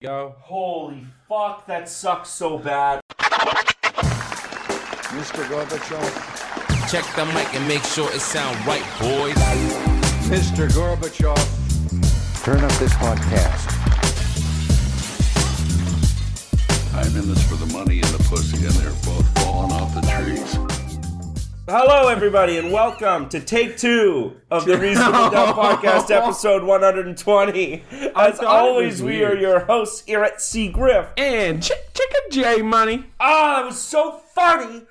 Go. Holy fuck, that sucks so bad. Mr. Gorbachev. Check the mic and make sure it sound right, boys. Mr. Gorbachev. Turn up this podcast. I'm in this for the money and the pussy, and they're both falling off the trees. Hello, everybody, and welcome to take two of the Reasonable Doubt Podcast, episode 120. As always, we are your hosts here at C. Griff. And Chicken J Money. Ah, it was so funny.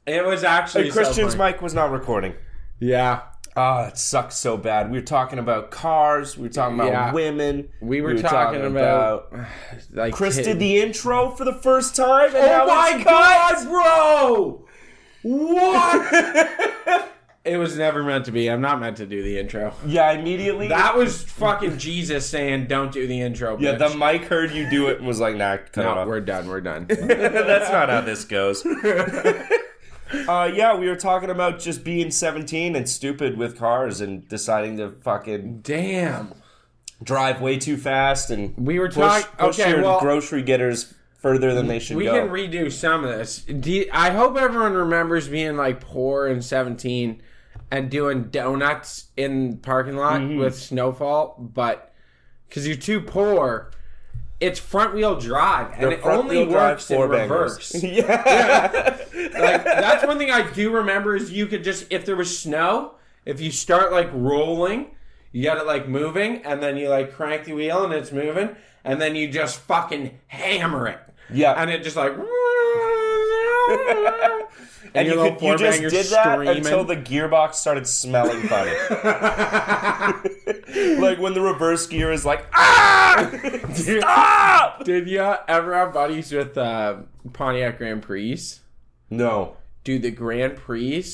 It was actually And Christian's so funny. mic was not recording. Yeah. Ah, it sucks so bad. We were talking about cars. We were talking about women. We were talking about like Chris did the intro for the first time. And Oh now my it's god, cut. bro! What? It was never meant to be. I'm not meant to do the intro. Yeah, immediately. That was fucking Jesus saying, "Don't do the intro." Bitch. Yeah, the mic heard you do it and was like, "Nah, cut it No, off." we're done. That's not how this goes. Yeah, we were talking about just being 17 and stupid with cars and deciding to fucking Damn. drive way too fast and We were push talking. your grocery getters further than they should We go. can redo some of this. I hope everyone remembers being like poor and 17 and doing donuts in the parking lot with snowfall, but because you're too poor, it's front wheel drive and it only works in reverse. Yeah. Like that's one thing I do remember is you could just, if there was snow, if you start like rolling, you got it like moving, and then you like crank the wheel and it's moving, and then you just fucking hammer it. Yeah. And it just like And you just did that screaming. until the gearbox started smelling funny. Like when the reverse gear is like, ah! Stop! Did you ever have buddies with Pontiac Grand Prix? No. Dude, the Grand Prix,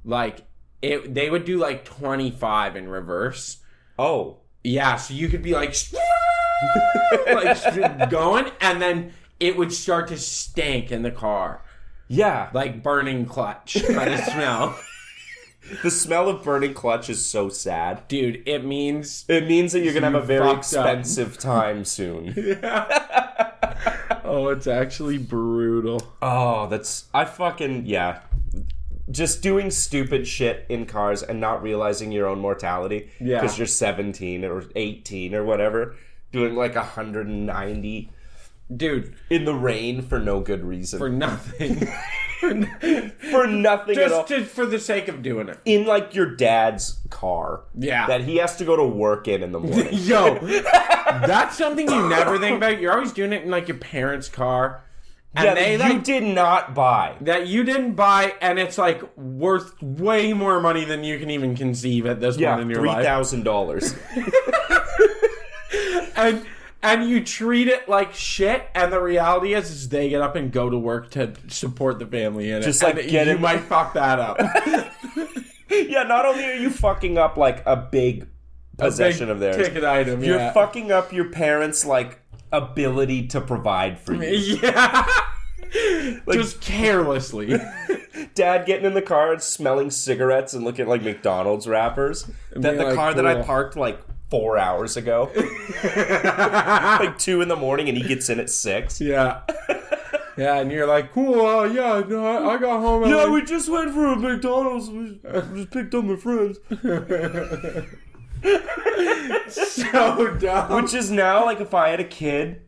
like, they would do like 25 in reverse. Oh. Yeah, so you could be like, like going, and then it would start to stink in the car. Yeah. Like burning clutch by the smell. The smell of burning clutch is so sad. Dude, it means It means that you're going to have a very fucked up. expensive time soon. oh, it's actually brutal. Oh, yeah. Just doing stupid shit in cars and not realizing your own mortality. Yeah. Because you're 17 or 18 or whatever. Doing like 190 Dude, in the rain for no good reason. for nothing. For nothing at all. Just for the sake of doing it. In like your dad's car. Yeah. That he has to go to work in the morning. Yo, that's something you never think about. You're always doing it in like your parents' car. And Yeah, they that you like did not buy. that you didn't buy, and it's like worth way more money than you can even conceive at this point in your life. $3,000. And you treat it like shit, and the reality is they get up and go to work to support the family in it. Just like and get you in- might fuck that up. Yeah, not only are you fucking up like a big possession of theirs, ticket item. you're Yeah. fucking up your parents' like ability to provide for you. Yeah. Just carelessly. Dad getting in the car and smelling cigarettes and looking at like McDonald's wrappers. That being the like, car that I cool. parked like 4 hours ago, like 2 a.m, and he gets in at 6. Yeah. Yeah, and you're like, cool, yeah, no, I got home. Yeah, like, we just went for a McDonald's. We just picked up my friends. so dumb. Which is now, like, if I had a kid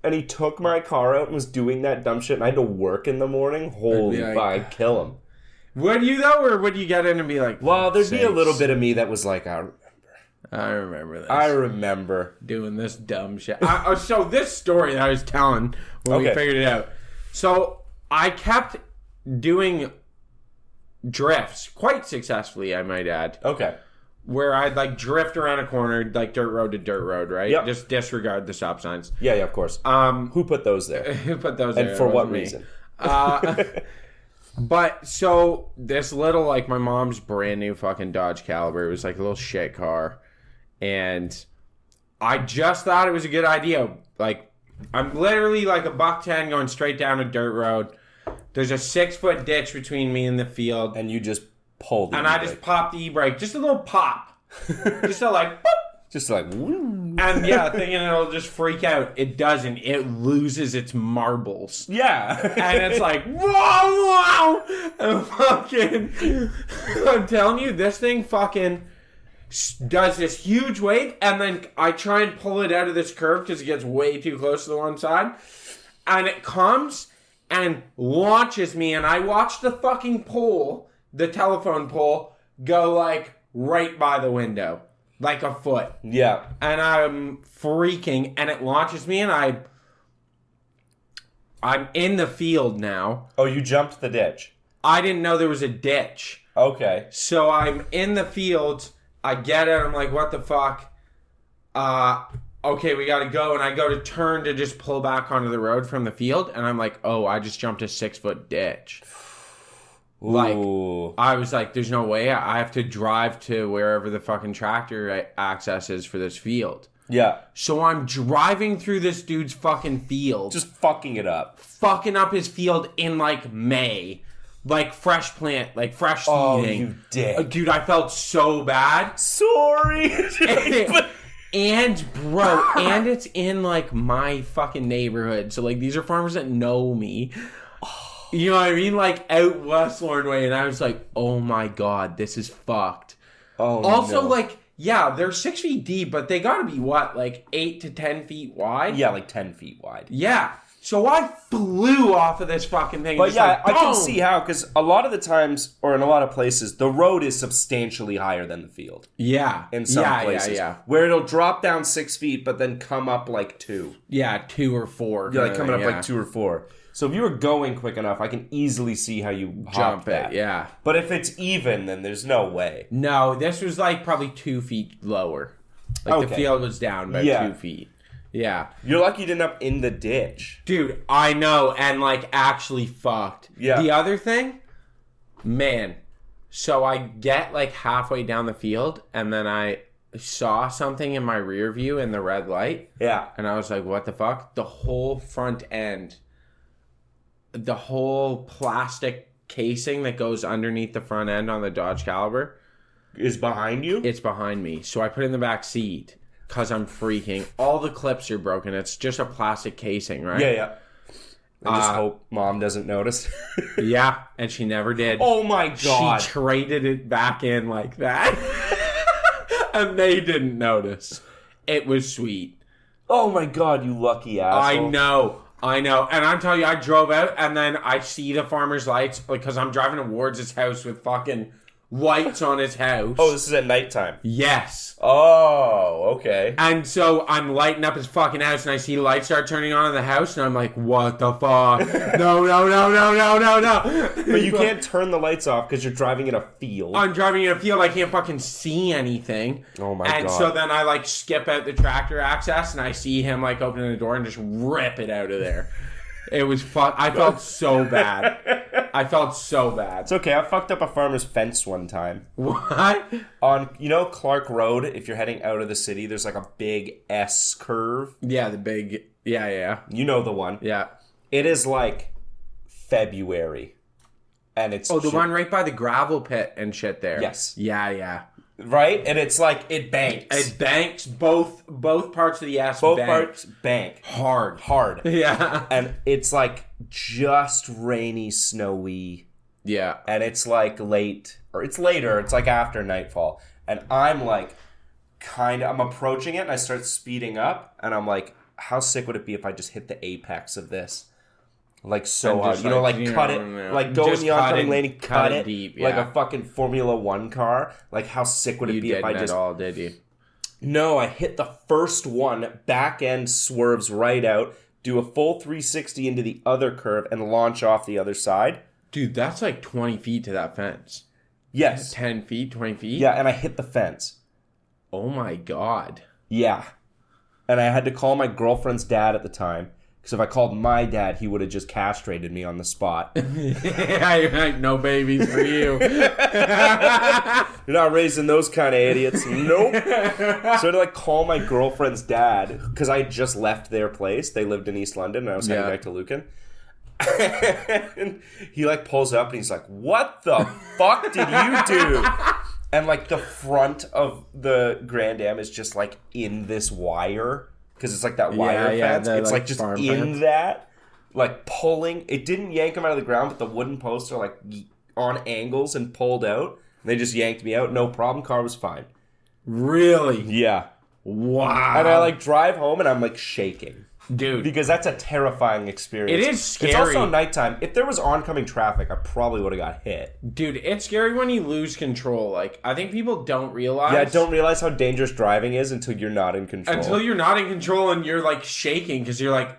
and he took my car out and was doing that dumb shit and I had to work in the morning, holy like- fuck, I'd kill him. Would you, though, or would you get in and be like, Well, there'd be a sakes. little bit of me that was like, I remember this. I remember. Doing this dumb shit. So this story that I was telling when we Okay. figured it out. So I kept doing drifts quite successfully, I might add, Okay. where I'd like drift around a corner, like dirt road to dirt road, right? Yep. Just disregard the stop signs. Yeah, of course. Who put those there? Who put those And there? for It what wasn't me. reason? But so this little, like, my mom's brand new fucking Dodge Caliber. It was like a little shit car. And I just thought it was a good idea. Like, I'm literally like $110 going straight down a dirt road. There's a 6-foot ditch between me and the field. And you just pulled it. And I just popped the e-brake. Just a little pop. Just a like, boop. Just like, woo. And yeah, thinking it'll just freak out. It doesn't. It loses its marbles. Yeah. And it's like, whoa, whoa. And fucking, I'm telling you, this thing fucking does this huge wave. And then I try and pull it out of this curve because it gets way too close to the one side. And it comes and launches me. And I watch the fucking pole, the telephone pole, go like right by the window. Like a foot. Yeah. And I'm freaking, and it launches me, and I'm in the field now. Oh, you jumped the ditch. I didn't know there was a ditch. Okay. So I'm in the field. I get it. I'm like, what the fuck? Okay, we gotta go. And I go to turn to just pull back onto the road from the field. And I'm like, oh, I just jumped a 6-foot ditch. Like, Ooh. I was like, there's no way. I have to drive to wherever the fucking tractor access is for this field. Yeah. So I'm driving through this dude's fucking field. Just fucking it up. Fucking up his field in, like, May. Like, fresh plant. Like, fresh seeding. Oh, you dick. Dude, I felt so bad. Sorry. And, bro, and it's in, like, my fucking neighborhood. So, like, these are farmers that know me. You know what I mean? Like, out West Lorne Way. And I was like, oh, my God, this is fucked. Oh, also, no. like, yeah, they're 6 feet deep, but they gotta be, what, like 8 to 10 feet wide? Yeah, like 10 feet wide. Yeah. So I flew off of this fucking thing. But just yeah, like, I can boom! see how, because a lot of the times, or in a lot of places, the road is substantially higher than the field. Yeah. In some places. Yeah. Where it'll drop down 6 feet, but then come up like 2. Yeah, 2 or 4. Yeah, like coming up yeah. like 2 or 4. So if you were going quick enough, I can easily see how you Jump hop that. it, yeah. But if it's even, then there's no way. No, this was like probably 2 feet lower. Like the Okay. field was down by 2 feet. Yeah. You're lucky you didn't end up in the ditch. Dude, I know, and like actually fucked. Yeah. The other thing, man, so I get like halfway down the field, and then I saw something in my rear view in the red light, Yeah. and I was like, what the fuck? The whole front end, the whole plastic casing that goes underneath the front end on the Dodge Caliber, Is behind you? it's behind me. So I put it in the back seat because I'm freaking. All the clips are broken. It's just a plastic casing, right? Yeah. I just hope Mom doesn't notice. Yeah, and she never did. Oh my God. She traded it back in like that. And they didn't notice. It was sweet. Oh my God, you lucky asshole. I know. And I'm telling you, I drove out and then I see the farmer's lights because I'm driving towards his house with fucking lights on his house. Oh, this is at nighttime. Yes. Oh, okay. And so I'm lighting up his fucking house and I see lights start turning on in the house and I'm like, what the fuck? No. But you can't turn the lights off because you're driving in a field. I'm driving in a field, I can't fucking see anything. Oh my And God. so then I like skip out the tractor access and I see him like opening the door and just rip it out of there. It was I felt so bad. It's okay. I fucked up a farmer's fence one time. What? On, Clark Road, if you're heading out of the city, there's like a big S curve. Yeah, the big, yeah. You know the one. Yeah. It is like February. And it's... Oh, the one right by the gravel pit and shit there. Yes. Yeah. Right? And it's like, it banks. It banks both parts of the S. Both bank. parts bank. Hard. Yeah. And it's like just rainy, snowy. Yeah. And it's like late, or it's later, it's like after nightfall. And I'm like, I'm approaching it and I start speeding up. And I'm like, how sick would it be if I just hit the apex of this? Like so And hard. just Cut it. Like go in Just the cut oncoming it- lane and cut cut it it deep, like yeah. a fucking Formula 1 car. Like how sick would it You be if didn't I just... at all, did you? No, I hit the first one, back end swerves right out, do a full 360 into the other curve, and launch off the other side. Dude, that's like 20 feet to that fence. Yes. 10 feet, 20 feet? Yeah, and I hit the fence. Oh my God. Yeah. And I had to call my girlfriend's dad at the time, because if I called my dad, he would have just castrated me on the spot. Yeah, no babies for you. You're not raising those kind of idiots. Nope. So I had to like call my girlfriend's dad, because I had just left their place. They lived in East London, and I was heading Yeah. back to Lucan. And he like pulls up and he's like, what the fuck did you do? And, like, the front of the Grand Am is just, like, in this wire. Because it's, like, that wire fence. It's, like, just in fence. that. Like, pulling. It didn't yank them out of the ground, but the wooden posts are, like, on angles and pulled out. And they just yanked me out. No problem. Car was fine. Really? Yeah. Wow. And I, like, drive home and I'm, like, shaking. Dude. Because that's a terrifying experience. It is scary. It's also nighttime. If there was oncoming traffic, I probably would have got hit. Dude, it's scary when you lose control. Like, I think people don't realize. Yeah, don't realize how dangerous driving is until you're not in control. Until you're not in control and you're, like, shaking because you're like...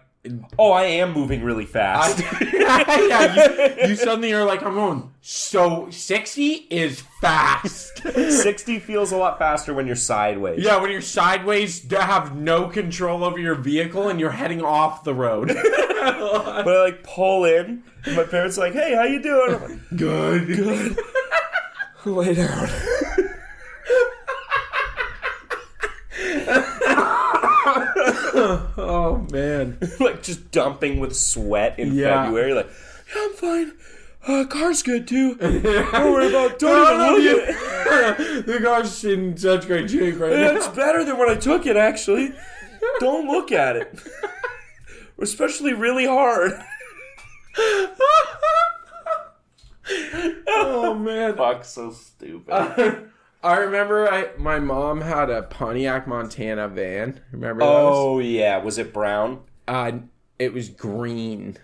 Oh, I am moving really fast. Yeah, you suddenly are like, I'm going, so 60 is fast. 60 feels a lot faster when you're sideways. Yeah, when you're sideways, to have no control over your vehicle and you're heading off the road. But I, like, pull in, and my parents are like, hey, how you doing? I'm like, Good. lay down. Oh, man. Like, just dumping with sweat in February. Like, yeah, I'm fine. Car's good, too. Don't worry about it. Don't even look at it. The car's in such great shape right Yeah, now. it's better than when I took it, actually. Don't look at it. Especially really hard. Oh, man. Fuck, so stupid. I remember my mom had a Pontiac Montana van. Remember those? Oh, yeah. Was it brown? It was green.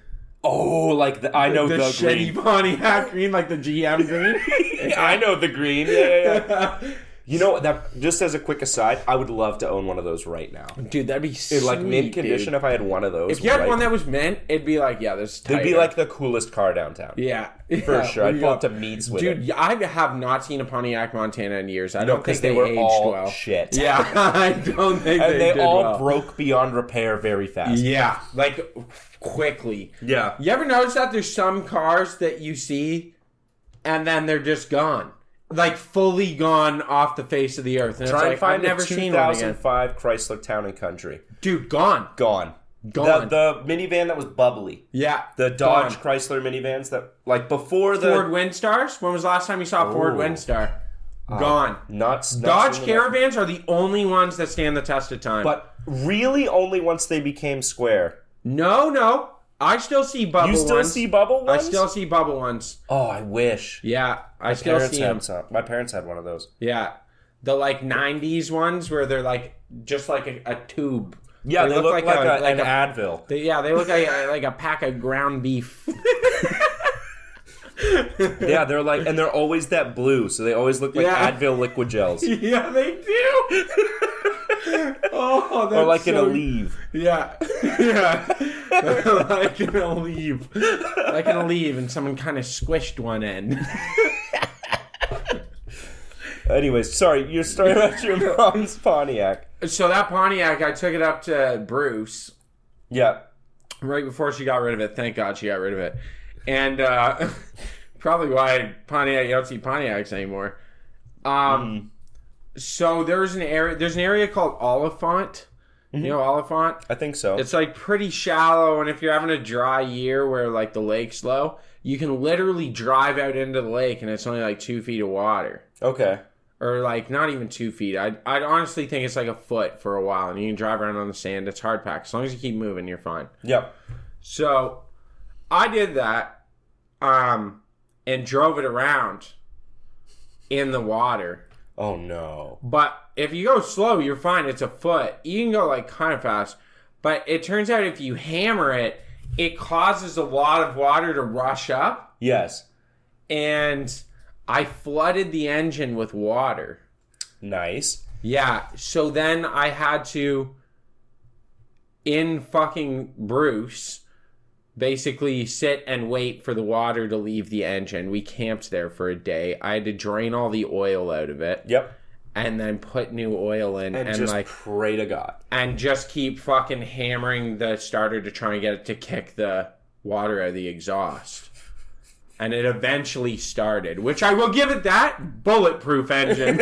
Oh, like I know the shitty green. Pontiac green, like the GM green. Yeah, I know the green. Yeah. You know, that just as a quick aside, I would love to own one of those right now. Dude, that'd be sweet, In like mint condition, dude. if I had one of those. If you had one that was mint, it'd be like, yeah, this is tighter. It'd be like the coolest car downtown. Yeah. For sure. I'd pull up to meets with it. Dude, I have not seen a Pontiac Montana in years. I No, don't because think they were aged all well. shit. Yeah, I don't think And they did all well. broke beyond repair very fast. Yeah, like quickly. Yeah. You ever notice that there's some cars that you see and then they're just gone? Like fully gone off the face of the earth. And Try it's and like, find I've never a seen one again. 2005 Chrysler Town and Country. Dude, gone. Gone. Gone. The minivan that was bubbly. Yeah. The Dodge gone. Chrysler minivans that, like, before the... Ford Windstars? When was the last time you saw a Ford Ooh. Windstar? Gone. Not Dodge seen Caravans are the only ones that stand the test of time. But really only once they became square. No. I still see bubble ones. You still see bubble ones? I still see bubble ones. Oh, I wish. Yeah, I still see them. My parents had one of those. Yeah. The like 90s ones where they're like just like a tube. Yeah, they look like an a Advil. they look like a pack of ground beef. Yeah, they're like, and they're always that blue, so they always look like Advil liquid gels. Yeah, they do. Oh, that's Or like so... an Aleve. Yeah. Like an Aleve. Like an Aleve, and someone kind of squished one end. Anyways, sorry, your story about your mom's Pontiac. So that Pontiac, I took it up to Bruce Yeah. right before she got rid of it. Thank God she got rid of it. And probably why Pontiac, you don't see Pontiacs anymore. So there's an area called Oliphant. You know Oliphant? I think so. It's like pretty shallow, and if you're having a dry year where like the lake's low, you can literally drive out into the lake and it's only like 2 feet of water. Okay. Or like not even 2 feet. I'd honestly think it's like a foot for a while, and you can drive around on the sand. It's hard packed. As long as you keep moving, you're fine. Yep. So I did that and drove it around in the water. Oh no. But if you go slow, you're fine. It's a foot. You can go like kind of fast. But it turns out if you hammer it, it causes a lot of water to rush up. Yes. And I flooded the engine with water. Nice. Yeah. So then I had to, in fucking Bruce, basically sit and wait for the water to leave the engine. We camped there for a day. I had to drain all the oil out of it. Yep. And then put new oil in And just like pray to God. And just keep fucking hammering the starter to try and get it to kick the water out of the exhaust. And it eventually started, which I will give it that bulletproof engine.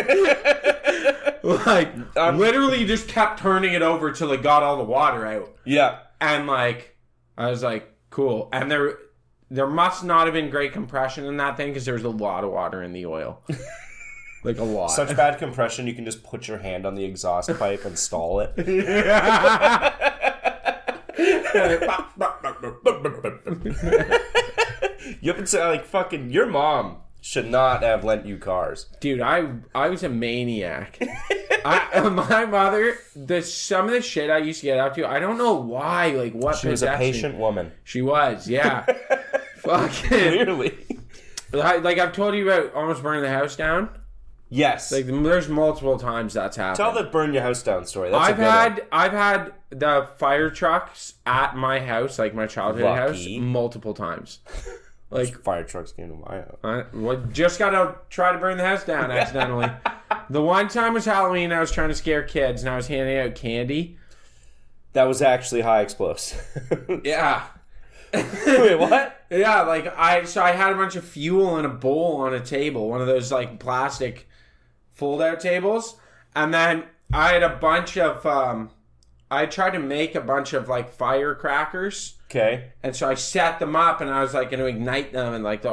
Like literally just kept turning it over till it got all the water out. Yeah. And like I was like, cool. And there must not have been great compression in that thing because there was a lot of water in the oil. Like a lot. Such bad compression, you can just put your hand on the exhaust pipe and stall it. You haven't said, like, fucking, your mom should not have lent you cars. Dude, I was a maniac. My mother, some of the shit I used to get up to, I don't know why, like what. She was a patient woman. She was, yeah. Fucking Clearly. like I've told you about almost burning the house down. Yes. Like there's multiple times that's happened. Tell the burn your house down story. That's I've had the fire trucks at my house, like my childhood house, multiple times. Like fire trucks came to my house. Just gotta try to burn the house down accidentally. The one time was Halloween. I was trying to scare kids, and I was handing out candy. That was actually high explosive. Yeah. Wait, what? Yeah, like I had a bunch of fuel in a bowl on a table, one of those like plastic fold-out tables, and then I had a bunch of I tried to make a bunch of like firecrackers. Okay. And so I set them up, and I was like going to ignite them, and like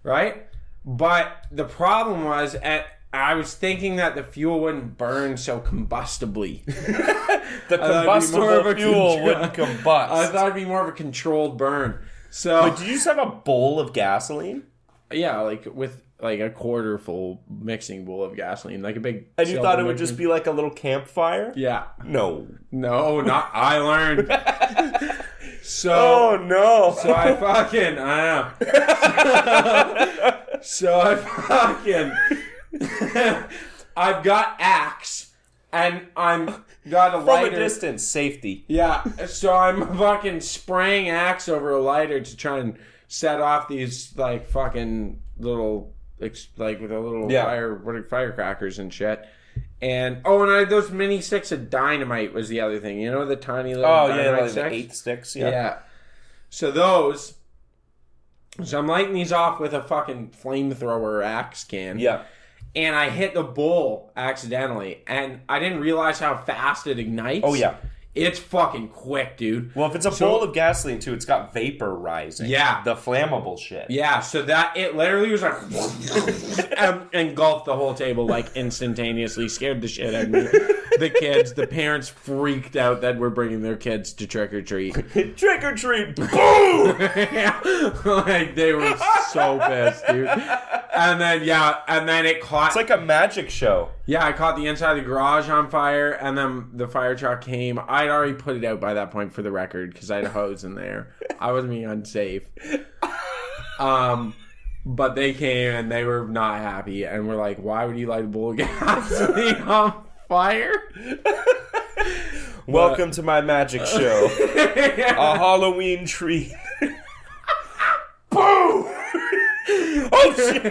right. But the problem was, I was thinking that the fuel wouldn't burn so combustibly. The combustible fuel wouldn't combust. I thought it'd be more of a controlled burn. So, but did you just have a bowl of gasoline? Yeah, like with like a quarter full mixing bowl of gasoline, like a big. And you thought it would just be like a little campfire? Yeah. No, not. I learned. So. Oh no. So I know. So I fucking. I've got axe, and I'm got a lighter. From a distance, safety. Yeah, so I'm fucking spraying axe over a lighter to try and set off these like fucking little like with a little firecrackers and shit. And and I had those mini sticks of dynamite was the other thing. You know the tiny little like sticks? the 8 sticks. Yeah. So those. So I'm lighting these off with a fucking flamethrower axe can. Yeah. And I hit the bowl accidentally, and I didn't realize how fast it ignites. Oh, yeah. It's fucking quick, dude. Well, if it's a bowl of gasoline, too, it's got vapor rising. Yeah. The flammable shit. Yeah, so it literally was like... engulfed the whole table, like, instantaneously. Scared the shit out of me. The kids, the parents freaked out that we're bringing their kids to trick-or-treat. Trick-or-treat! Boom! Like, they were so pissed, dude. And then it caught... It's like a magic show. Yeah, I caught the inside of the garage on fire, and then the fire truck came. I'd already put it out by that point for the record, because I had a hose in there. I wasn't being unsafe. But they came, and they were not happy, and were like, why would you light a bowl of gasoline on fire? Welcome to my magic show. A Halloween treat. Boom! Oh, shit!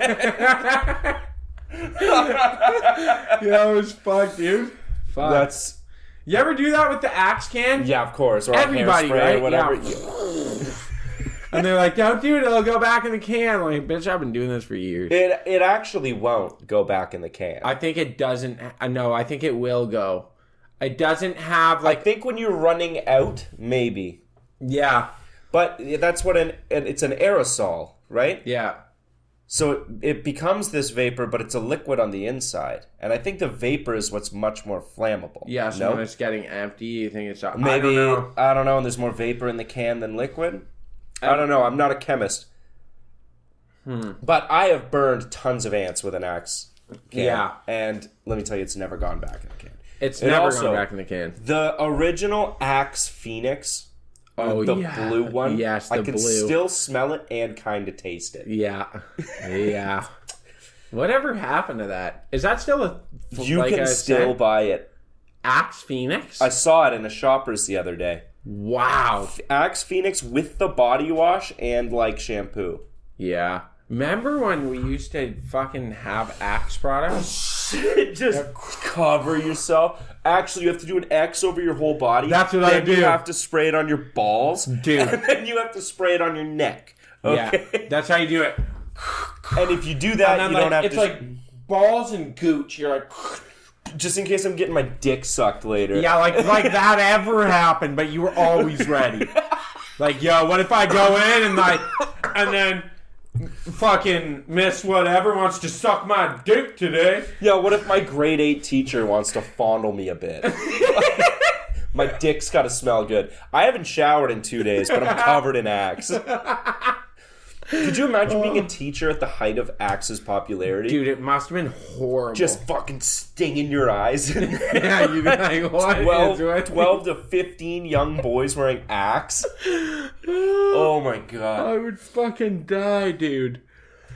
Yeah, it was fucked, dude. Fuck. That's... You ever do that with the axe can? Yeah, of course. Or everybody, right? Or whatever. Yeah. And they're like, don't do it, it'll go back in the can. Like, bitch, I've been doing this for years. It actually won't go back in the can. I think it doesn't. No, I think it will go. It doesn't have, like... I think when you're running out, maybe. Yeah. But that's what it's an aerosol, right? Yeah. So it becomes this vapor, but it's a liquid on the inside. And I think the vapor is what's much more flammable. Yeah, so when it's getting empty, you think it's... Maybe, I don't know, and there's more vapor in the can than liquid? I don't know, I'm not a chemist. But I have burned tons of ants with an axe can. Yeah. And let me tell you, it's never gone back in the can. It's never gone back in the can. The original Axe Phoenix... the blue one. Yes, the blue. I can still smell it and kind of taste it. Yeah. Yeah. Whatever happened to that? Is that still a... You can still buy it. Axe Phoenix? I saw it in a Shoppers the other day. Wow. Axe Phoenix with the body wash and, like, shampoo. Yeah. Remember when we used to fucking have Axe products? Just cover yourself. Actually, you have to do an X over your whole body. That's what I do. Then you have to spray it on your balls. Dude. And then you have to spray it on your neck. Okay? Yeah. That's how you do it. And if you do that, you don't have to... It's like balls and gooch. You're like... Just in case I'm getting my dick sucked later. Yeah, like that ever happened, but you were always ready. Like, yo, what if I go in and then fucking Miss Whatever wants to suck my dick today. Yeah, what if my grade 8 teacher wants to fondle me a bit? My dick's gotta smell good. I haven't showered in 2 days, but I'm covered in Axe. Could you imagine being a teacher at the height of Axe's popularity? Dude, it must have been horrible. Just fucking stinging your eyes. Yeah, you'd be like, what? 12 to 15 young boys wearing Axe. Oh my god. I would fucking die, dude.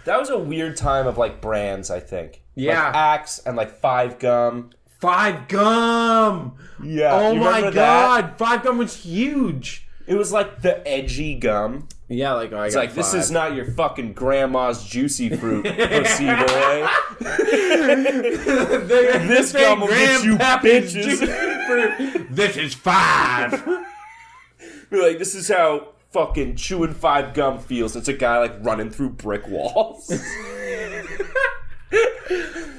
That was a weird time of like brands, I think. Yeah. Like Axe and like 5 Gum. 5 Gum! Yeah. Oh you my remember god, that? 5 Gum was huge. It was like the edgy gum. Yeah, like I It's got like, this 5. is not your fucking grandma's juicy fruit, pussy boy. This gum will get you bitches. This is 5. Be like, this is how fucking chewing 5 Gum feels. It's a guy like running through brick walls.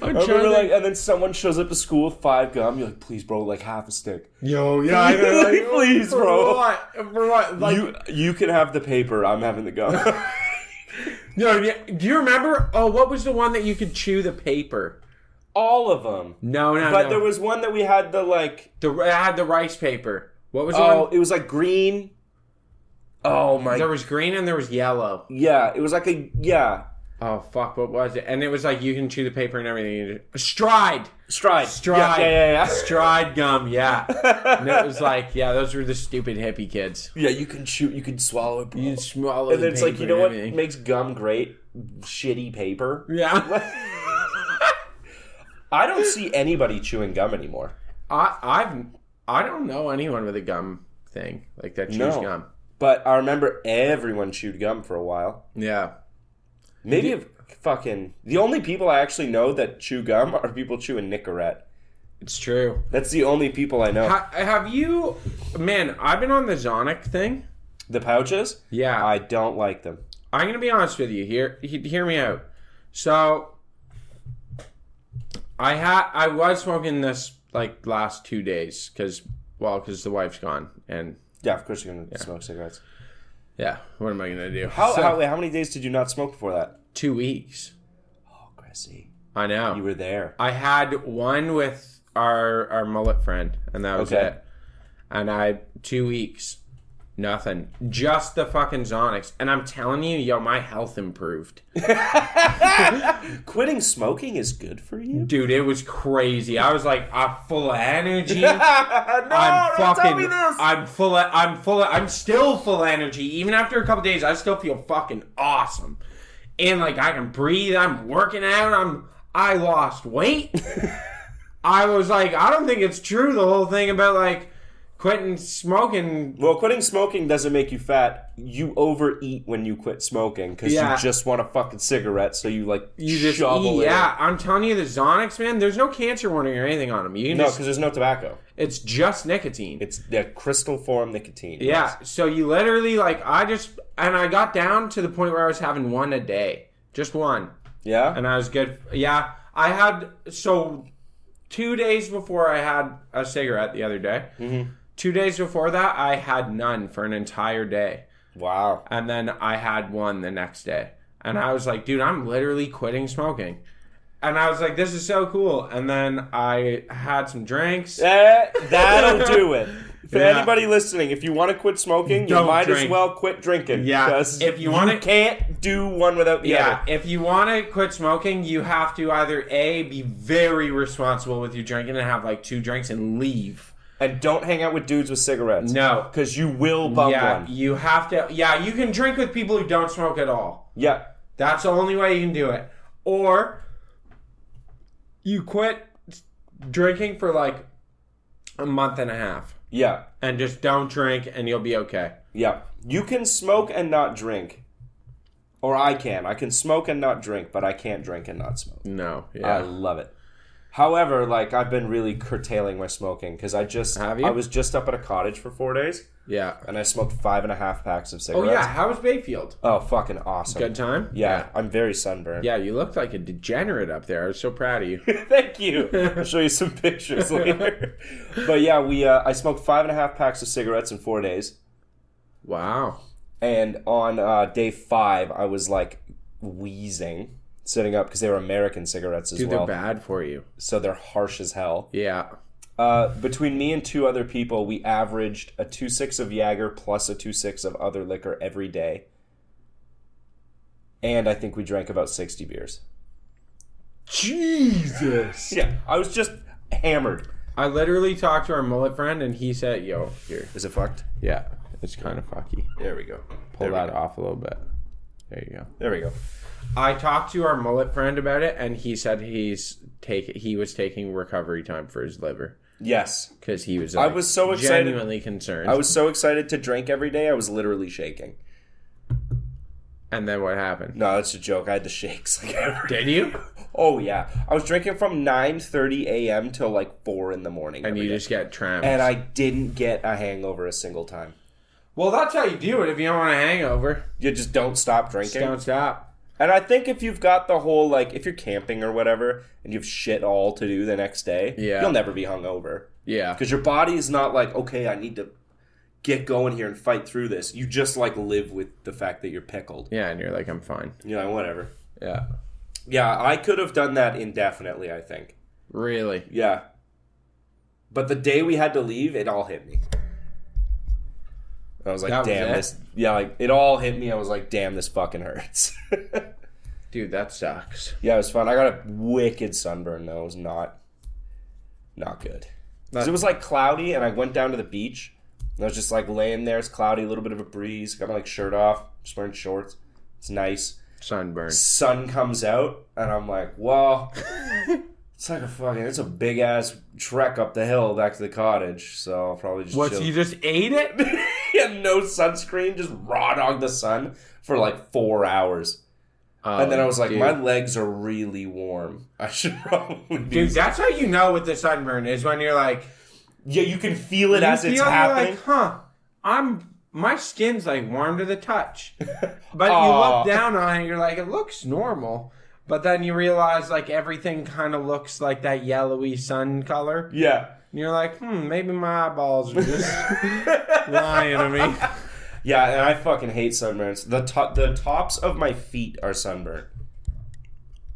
I remember, like, and then someone shows up to school with 5 Gum. You're like, please, bro, like half a stick. Yo, yeah, I know. Like, please, bro. For what? Like, you can have the paper. I'm having the gum. no, do you remember? Oh, what was the one that you could chew the paper? All of them. No. But there was one that we had the like. It had the rice paper. What was it? Oh, it was like green. Oh my. There was green and there was yellow. Yeah, it was like a Oh fuck! What was it? And it was like you can chew the paper and everything. Stride. Stride. Yeah. Stride gum. Yeah. And it was like, yeah, those were the stupid hippie kids. Yeah, you can chew, you can swallow it, bro. You can swallow. And then it's like, you know what everything. makes gum great? Shitty paper. Yeah. I don't see anybody chewing gum anymore. I don't know anyone with a gum thing like that chews gum. But I remember everyone chewed gum for a while. Yeah. Maybe the only people I actually know that chew gum are people chewing Nicorette. It's true. That's the only people I know. Have you... Man, I've been on the Zonic thing. The pouches? Yeah. I don't like them. I'm going to be honest with you. Hear me out. So, I was smoking this, like, last 2 days. Because the wife's gone. And... Yeah, of course you're going to smoke cigarettes. Yeah, what am I going to do? How many days did you not smoke before that? 2 weeks. Oh, Chrissy. I know. You were there. I had one with our mullet friend, and that was it. And 2 weeks. Nothing. Just the fucking Zonics. And I'm telling you, yo, my health improved. Quitting smoking is good for you? Dude, it was crazy. I was like, I'm full of energy. Don't tell me this. I'm still full of energy. Even after a couple days, I still feel fucking awesome. And like, I can breathe. I'm working out. I lost weight. I was like, I don't think it's true, the whole thing about like, quitting smoking. Well, quitting smoking doesn't make you fat. You overeat when you quit smoking because you just want a fucking cigarette, so you just shovel it. Yeah, I'm telling you, the Zonics, man, there's no cancer warning or anything on them. Because there's no tobacco. It's just nicotine. It's the crystal form nicotine. Yeah, so you literally, like, I got down to the point where I was having one a day. Just one. Yeah? And I was good. Yeah, I had, 2 days before I had a cigarette the other day. Mm-hmm. 2 days before that, I had none for an entire day. Wow. And then I had one the next day. And I was like, dude, I'm literally quitting smoking. And I was like, this is so cool. And then I had some drinks. That'll do it. For anybody listening, if you want to quit smoking, you might as well quit drinking. Yeah. Because if you want to, can't do one without the other. If you want to quit smoking, you have to either A, be very responsible with your drinking and have like 2 drinks and leave. And don't hang out with dudes with cigarettes. No. Because you will bump one. You have to. Yeah, you can drink with people who don't smoke at all. Yeah. That's the only way you can do it. Or you quit drinking for like a month and a half. Yeah. And just don't drink and you'll be okay. Yeah. You can smoke and not drink. Or I can. I can smoke and not drink, but I can't drink and not smoke. No. Yeah. I love it. However, like, I've been really curtailing my smoking because I was just up at a cottage for 4 days. Yeah. And I smoked 5.5 packs of cigarettes. Oh, yeah. How was Bayfield? Oh, fucking awesome. Good time? Yeah. I'm very sunburned. Yeah, you looked like a degenerate up there. I was so proud of you. Thank you. I'll show you some pictures later. But yeah, I smoked 5.5 packs of cigarettes in 4 days. Wow. And on day 5, I was like wheezing sitting up because they were American cigarettes as well. They're bad for you. So they're harsh as hell. Yeah. Between me and 2 other people, we averaged a 2.6 of Jaeger plus a 2.6 of other liquor every day. And I think we drank about 60 beers. Jesus. Yeah, I was just hammered. I literally talked to our mullet friend, and he said, yo, here. Is it fucked? Yeah, it's kind of fucky. There we go. Pull that off a little bit. There you go. There we go. I talked to our mullet friend about it, and he said he was taking recovery time for his liver. Yes. Because he was, I was so excited. Genuinely concerned. I was so excited to drink every day, I was literally shaking. And then what happened? No, that's a joke. I had the shakes. Did you? Oh, yeah. I was drinking from 9:30 a.m. till like 4 in the morning. And you just get tramps. And I didn't get a hangover a single time. Well, that's how you do it if you don't want a hangover. You just don't stop drinking. Just don't stop. And I think if you've got the whole, like, if you're camping or whatever, and you have shit all to do the next day, you'll never be hungover. Yeah. Because your body is not like, okay, I need to get going here and fight through this. You just, like, live with the fact that you're pickled. Yeah, and you're like, I'm fine. You're like, whatever. Yeah. Yeah, I could have done that indefinitely, I think. Really? Yeah. But the day we had to leave, it all hit me. I was like, damn, this... Yeah, like, it all hit me. I was like, damn, this fucking hurts. Dude, that sucks. Yeah, it was fun. I got a wicked sunburn, though. It was not good. Because it was, like, cloudy, and I went down to the beach. And I was just, like, laying there. It's cloudy, a little bit of a breeze. Got my, like, shirt off. Just wearing shorts. It's nice. Sunburn. Sun comes out, and I'm like, well... It's like it's a big ass trek up the hill back to the cottage, so I'll probably just chill. You just ate it? Yeah, no sunscreen, just raw dog the sun for like 4 hours. And then I was like, my legs are really warm. I should probably do Dude, that's how you know with the sunburn is when you're like... Yeah, you can feel it as it's happening. Like, my skin's like warm to the touch. But you look down on it and you're like, it looks normal. But then you realize, like, everything kind of looks like that yellowy sun color. Yeah. And you're like, maybe my eyeballs are just lying to me. Yeah, and I fucking hate sunburns. The tops of my feet are sunburned.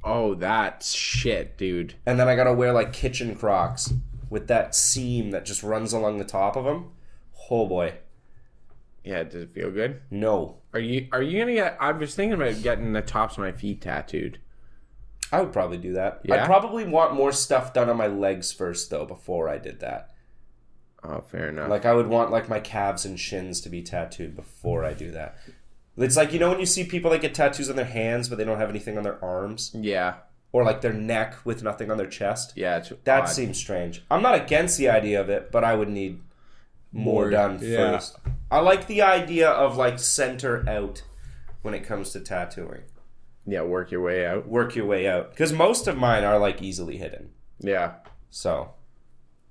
Oh, that's shit, dude. And then I gotta wear, like, kitchen Crocs with that seam that just runs along the top of them. Oh, boy. Yeah, does it feel good? No. Are you gonna get... I was thinking about getting the tops of my feet tattooed. I would probably do that. Yeah? I'd probably want more stuff done on my legs first, though, before I did that. Oh, fair enough. Like, I would want, like, my calves and shins to be tattooed before I do that. It's like, you know when you see people that get tattoos on their hands, but they don't have anything on their arms? Yeah. Or, like, their neck with nothing on their chest? Yeah, it's That odd. seems strange. I'm not against the idea of it, but I would need more done first. I like the idea of, like, center out when it comes to tattooing. Yeah, work your way out. Work your way out. Because most of mine are, like, easily hidden. Yeah. So.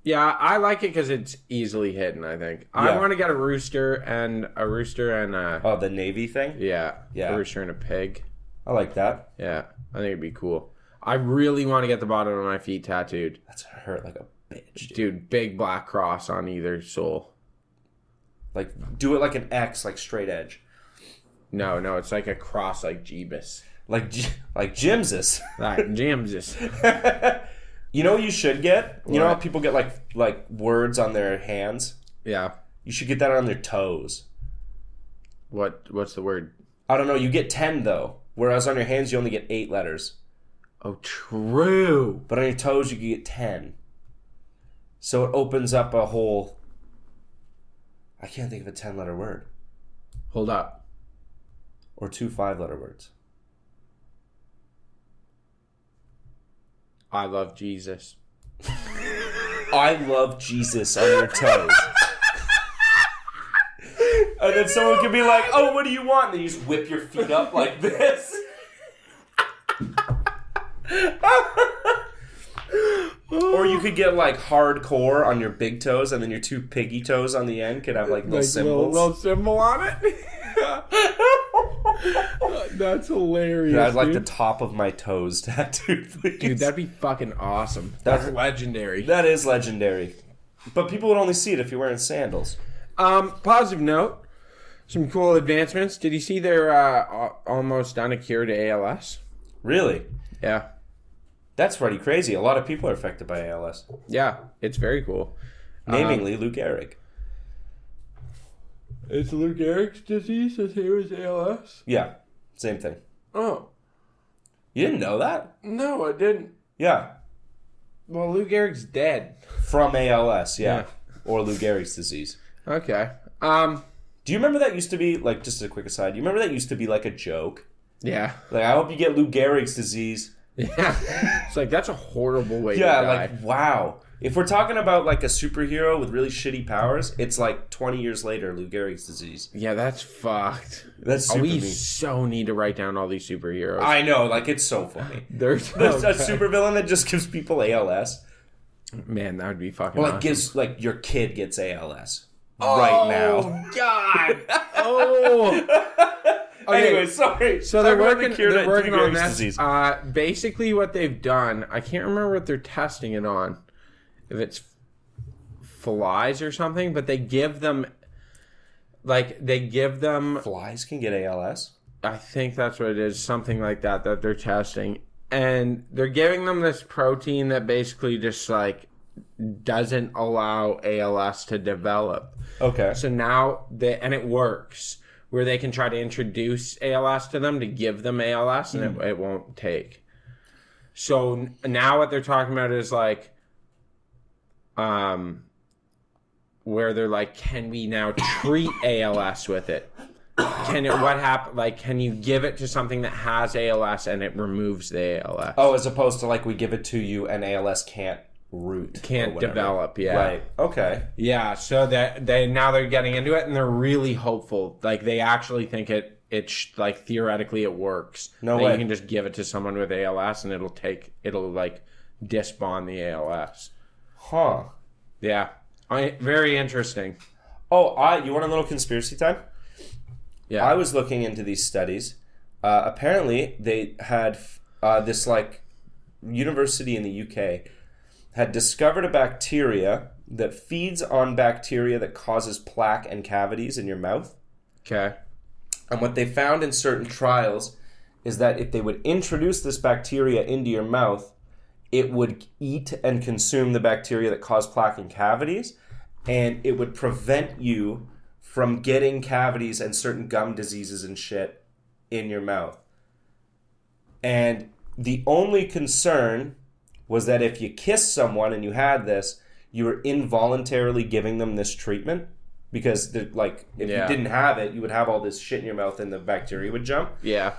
Yeah, I like it because it's easily hidden, I think. Yeah. I want to get a rooster and a... Oh, the navy thing? Yeah. A rooster and a pig. I like that. Yeah, I think it'd be cool. I really want to get the bottom of my feet tattooed. That's gonna hurt like a bitch, dude. Big black cross on either sole. Like, do it like an X, like straight edge. No, it's like a cross, like Jeebus. Like Jim's. Like Jim's. You know what you should get? You know how people get like words on their hands? Yeah. You should get that on their toes. What's the word? I don't know. You get 10 though. Whereas on your hands you only get 8 letters. Oh, true. But on your toes you can get 10. So it opens up a whole... I can't think of a 10-letter word. Hold up. Or 2 5-letter words. I love Jesus. I love Jesus on your toes. And then someone can be like, oh, what do you want? And then you just whip your feet up like this. Or you could get like hardcore on your big toes, and then your 2 piggy toes on the end could have like little symbols. Little symbol on it. That's hilarious. Yeah, I'd like the top of my toes tattooed, please. Dude, that'd be fucking awesome. That's legendary. That is legendary. But people would only see it if you're wearing sandals. Positive note. Some cool advancements. Did you see they're almost done a cure to ALS? Really? Yeah. That's pretty crazy. A lot of people are affected by ALS. Yeah, it's very cool. Namely, Lou Gehrig. It's Lou Gehrig's disease the same as ALS? Yeah, same thing. Oh. You didn't know that? No, I didn't. Yeah. Well, Lou Gehrig's dead. From ALS, yeah. Or Lou Gehrig's disease. Okay. Do you remember that used to be, like, just a quick aside, do you remember that used to be like a joke? Yeah. Like, I hope you get Lou Gehrig's disease. Yeah. It's like, that's a horrible way to die. Yeah, like, wow. If we're talking about, like, a superhero with really shitty powers, it's like 20 years later, Lou Gehrig's disease. Yeah, that's fucked. That's super We mean. so need to write down all these superheroes. I know, like, it's so funny. There's There's a supervillain that just gives people ALS. Man, that would be fucking Or, like, awesome. gives, like, your kid gets ALS. Right now. Oh, God. Oh. Okay, Anyway, sorry. so they're Talk about working, the cure they're to working Lou on Gehrig's this. disease. Basically, what they've done, I can't remember what they're testing it on. If it's flies or something, but they give them, Flies can get ALS? I think that's what it is, something like that they're testing. And they're giving them this protein that basically just, like, doesn't allow ALS to develop. Okay. So now, and it works, where they can try to introduce ALS to them to give them ALS, and it won't take. So now what they're talking about is, like, where they're like, can we now treat ALS with it? Can you give it to something that has ALS and it removes the ALS? Oh, as opposed to, like, we give it to you and ALS can't root. Can't or whatever. develop, yeah. Right. Okay. Yeah, so that now they're getting into it and they're really hopeful. Like, they actually think like, theoretically it works. No that way. You can just give it to someone with ALS and it'll like disbond the ALS. Huh. Yeah. Very interesting. Oh, you want a little conspiracy time? Yeah. I was looking into these studies. Apparently, they had this, like, university in the UK had discovered a bacteria that feeds on bacteria that causes plaque and cavities in your mouth. Okay. And what they found in certain trials is that if they would introduce this bacteria into your mouth, it would eat and consume the bacteria that cause plaque and cavities, and it would prevent you from getting cavities and certain gum diseases and shit in your mouth. And the only concern was that if you kissed someone and you had this, you were involuntarily giving them this treatment, because, like, if you didn't have it, you would have all this shit in your mouth and the bacteria would jump. Yeah.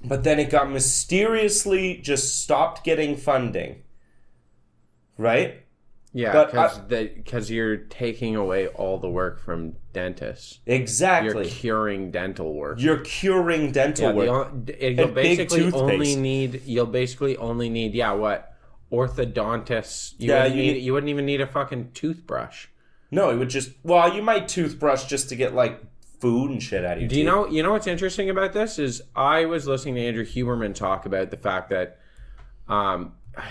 But then it got mysteriously just stopped getting funding. Right? Yeah, because you're taking away all the work from dentists. Exactly. You're curing dental work. You're curing dental work. You'll basically big only toothpaste. need what? Orthodontists. You wouldn't even need a fucking toothbrush. No, it would just, well, you might toothbrush just to get, like, food and shit out of your teeth. You know what's interesting about this is I was listening to Andrew Huberman talk about the fact that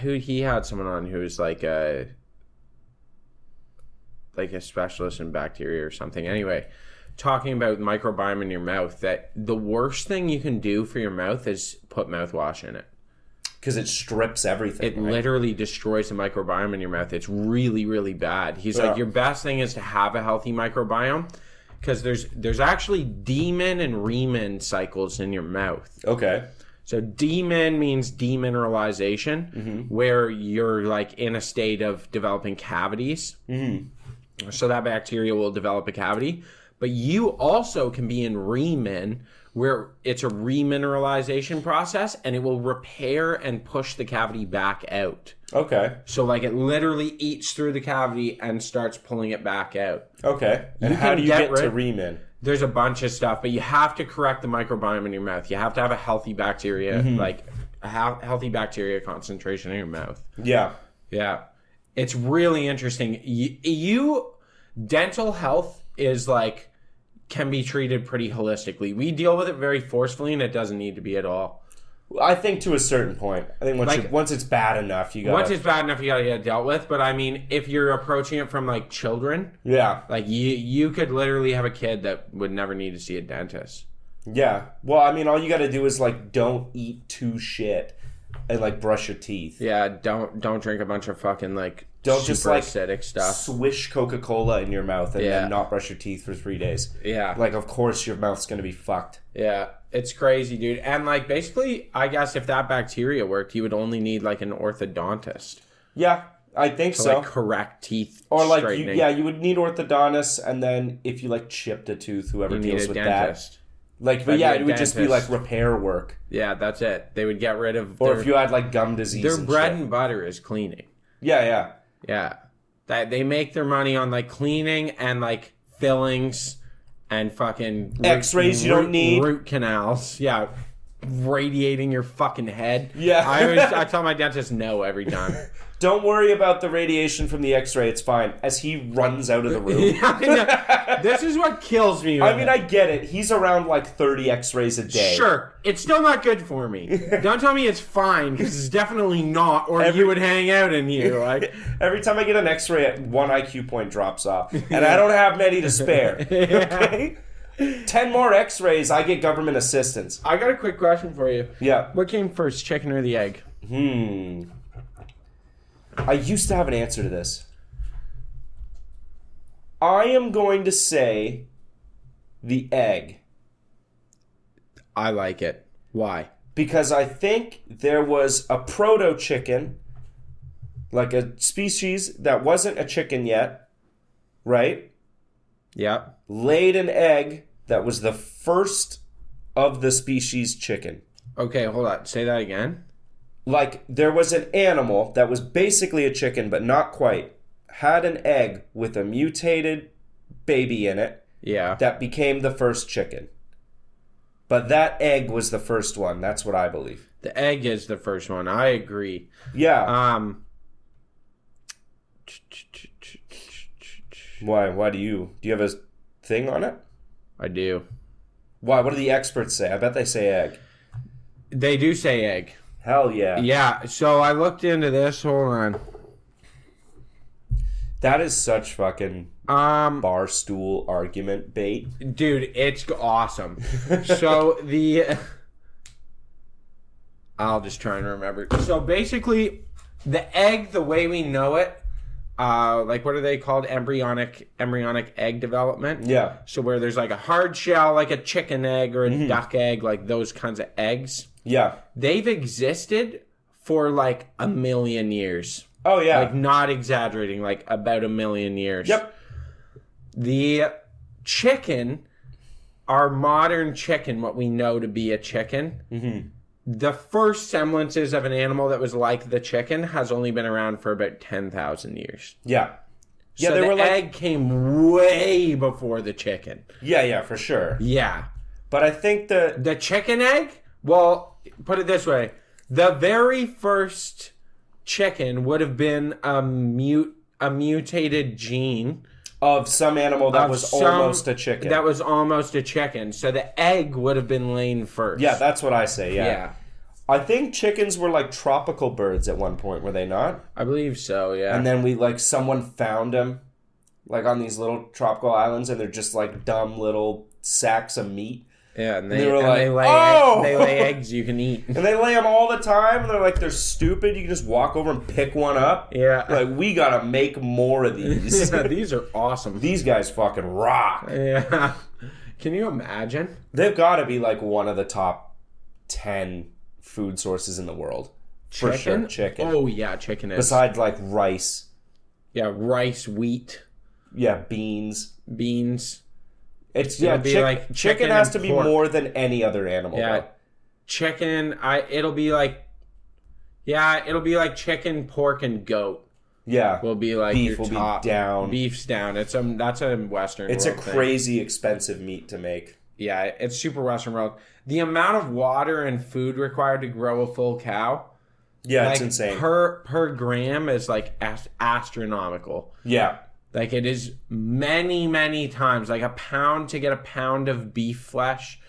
he had someone on who was like a specialist in bacteria or something. Anyway, talking about microbiome in your mouth, that the worst thing you can do for your mouth is put mouthwash in it. Because it strips everything. It literally destroys the microbiome in your mouth. It's really, really bad. He's like, your best thing is to have a healthy microbiome, because there's actually Demin and Riemann cycles in your mouth. Okay. So Demin means demineralization, where you're like in a state of developing cavities. Mm-hmm. So that bacteria will develop a cavity. But you also can be in Riemann, where it's a remineralization process, and it will repair and push the cavity back out. Okay. So, like, it literally eats through the cavity and starts pulling it back out. Okay. And You how can do you get get to rid- Riemann? There's a bunch of stuff, but you have to correct the microbiome in your mouth. You have to have a healthy bacteria, like a healthy bacteria concentration in your mouth. Yeah. Yeah. It's really interesting. Dental health is like, can be treated pretty holistically. We deal with it very forcefully, and it doesn't need to be at all. I think to a certain point. I think once it's bad enough, you got. Once it's bad enough, you gotta get it dealt with. But I mean, if you're approaching it from like children, yeah, like you could literally have a kid that would never need to see a dentist. Yeah. Well, I mean, all you got to do is like don't eat too shit and like brush your teeth. Yeah, don't drink a bunch of fucking like don't super just like acidic stuff. Swish Coca-Cola in your mouth and then not brush your teeth for 3 days. Yeah. Like, of course your mouth's gonna be fucked. Yeah, it's crazy, dude. And like basically, I guess if that bacteria worked, you would only need like an orthodontist. Yeah, I think to, so. like correct teeth or like straightening. you would need orthodontists, and then if you like chipped a tooth, whoever You deals need a with dentist. that. Like, but That'd yeah, be a it would just be dentist. like repair work. Yeah, that's it. They would get rid of. Or if you had like gum disease. Their and bread shit. and butter is cleaning. Yeah. Yeah, that they make their money on like cleaning and like fillings and fucking X-rays you don't need. root canals. Yeah, radiating your fucking head. Yeah. I tell my dentist no every time. Don't worry about the radiation from the X-ray. It's fine. As he runs out of the room. Yeah, I know. This is what kills me. I mean, I get it. He's around like 30 X-rays a day. Sure, it's still not good for me. Don't tell me it's fine, because it's definitely not, or you would hang out in here. Like Every time I get an X-ray, 1 IQ point drops off, and I don't have many to spare. Okay, 10 more X-rays, I get government assistance. I got a quick question for you. Yeah. What came first, chicken or the egg? I used to have an answer to this. I am going to say the egg. I like it. Why? Because I think there was a proto-chicken, like a species that wasn't a chicken yet, right? Yep. Laid an egg that was the first of the species chicken. Okay, hold on. Say that again. Like, there was an animal that was basically a chicken, but not quite. Had an egg with a mutated baby in it. Yeah. That became the first chicken. But that egg was the first one. That's what I believe. The egg is the first one. I agree. Yeah. Why do you have a thing on it? I do. Why? What do the experts say? I bet they say egg. They do say egg. Hell yeah. Yeah, so I looked into this. Hold on. That is such fucking bar stool argument bait. Dude, it's awesome. So I'll just try and remember. So basically, the egg, the way we know it, like what are they called? Embryonic egg development. Yeah. So where there's like a hard shell, like a chicken egg or a duck egg, like those kinds of eggs. Yeah. They've existed for like 1 million years. Oh yeah. Like not exaggerating, like about 1 million years. Yep. The chicken, our modern chicken, what we know to be a chicken, the first semblances of an animal that was like the chicken has only been around for about 10,000 years. Yeah. Yeah, So they the were like egg came way before the chicken. Yeah, for sure. Yeah. But I think The chicken egg? Well, put it this way. The very first chicken would have been a mutated gene of some animal that of was some- almost a chicken. That was almost a chicken. So the egg would have been laid first. Yeah, that's what I say, yeah. Yeah. I think chickens were like tropical birds at one point, were they not? I believe so, yeah. And then someone found them like on these little tropical islands, and they're just like dumb little sacks of meat. Yeah, and they they, were and like, they lay "Oh!" they lay eggs you can eat. And they lay them all the time, and they're like, they're stupid. You can just walk over and pick one up. Yeah. Like, we gotta make more of these. Yeah, these are awesome. These guys fucking rock. Yeah. Can you imagine? They've gotta be like one of the top 10 food sources in the world. For sure, chicken. Oh, yeah, chicken is. Besides like rice. Yeah, rice, wheat, Yeah, beans. beans. It's It'll be like chicken chicken has and to be pork. more than any other animal. Yeah. Though. Chicken, it'll be like chicken, pork, and goat Yeah. will be like Beef your will be top. down. Beef's down. That's a Western It's a world thing. crazy expensive meat to make. Yeah, it's super Western world. The amount of water and food required to grow a full cow, Yeah, like it's insane. per gram, is like astronomical. Yeah. Like it is many times. Like to get a pound of beef flesh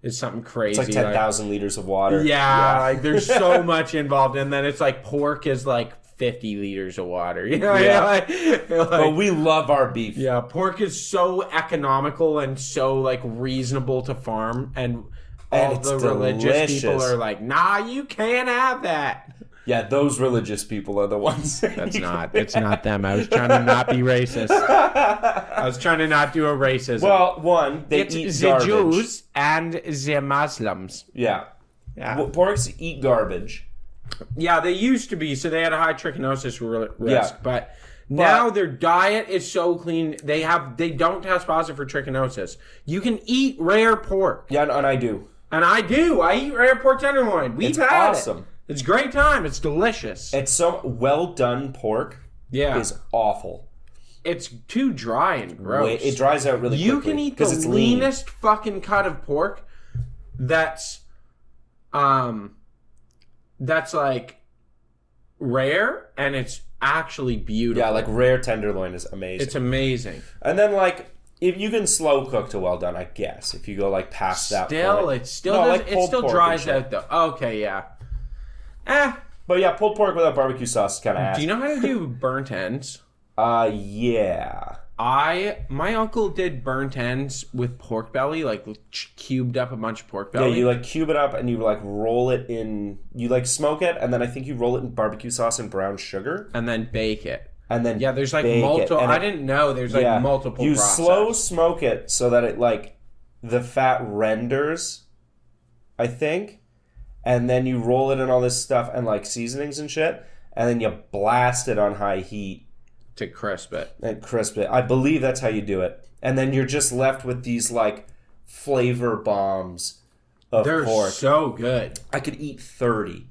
is something crazy. It's like 10,000 liters of water. Yeah, like there's so much involved, and then it's like pork is like 50 liters of water. You know, But we love our beef. Yeah, pork is so economical and so like reasonable to farm, and all it's the religious delicious. people are like, nah, you can't have that. Yeah, those religious people are the ones. It's not them. I was trying to not be racist. I was trying to not do a racism. Well, one, they it's eat the garbage. Jews and the Muslims. Yeah. Yeah. Well, porks eat garbage. Yeah, they used to be, so they had a high trichinosis risk. Yeah. But now their diet is so clean. They don't test positive for trichinosis. You can eat rare pork. Yeah, and I do. And I do. I eat rare pork tenderloin. We've It's had awesome. it. It's a great time. It's delicious. It's so well done pork is awful. It's too dry and gross. It dries out really quickly. You can eat the it's lean. leanest fucking cut of pork that's like rare, and it's actually beautiful. Yeah, like rare tenderloin is amazing. It's amazing. And then like if you can slow cook to well done, I guess. If you go like past that point. It still No, does, like it pulled still pork dries and out though. Okay, yeah. But yeah, pulled pork without barbecue sauce is kind of ass. Do you know how to do burnt ends? Yeah. My uncle did burnt ends with pork belly, like cubed up a bunch of pork belly. Yeah, you like cube it up and you like roll it in. You like smoke it and then I think you roll it in barbecue sauce and brown sugar. And then bake it. And then Yeah, there's like bake multiple. it. And I didn't know there's like multiple. You process. slow smoke it so that it like the fat renders, I think, and then you roll it in all this stuff and like seasonings and shit, and then you blast it on high heat to crisp it. and crisp it. I believe that's how you do it. And then you're just left with these like flavor bombs of They're pork. so good, I could eat 30.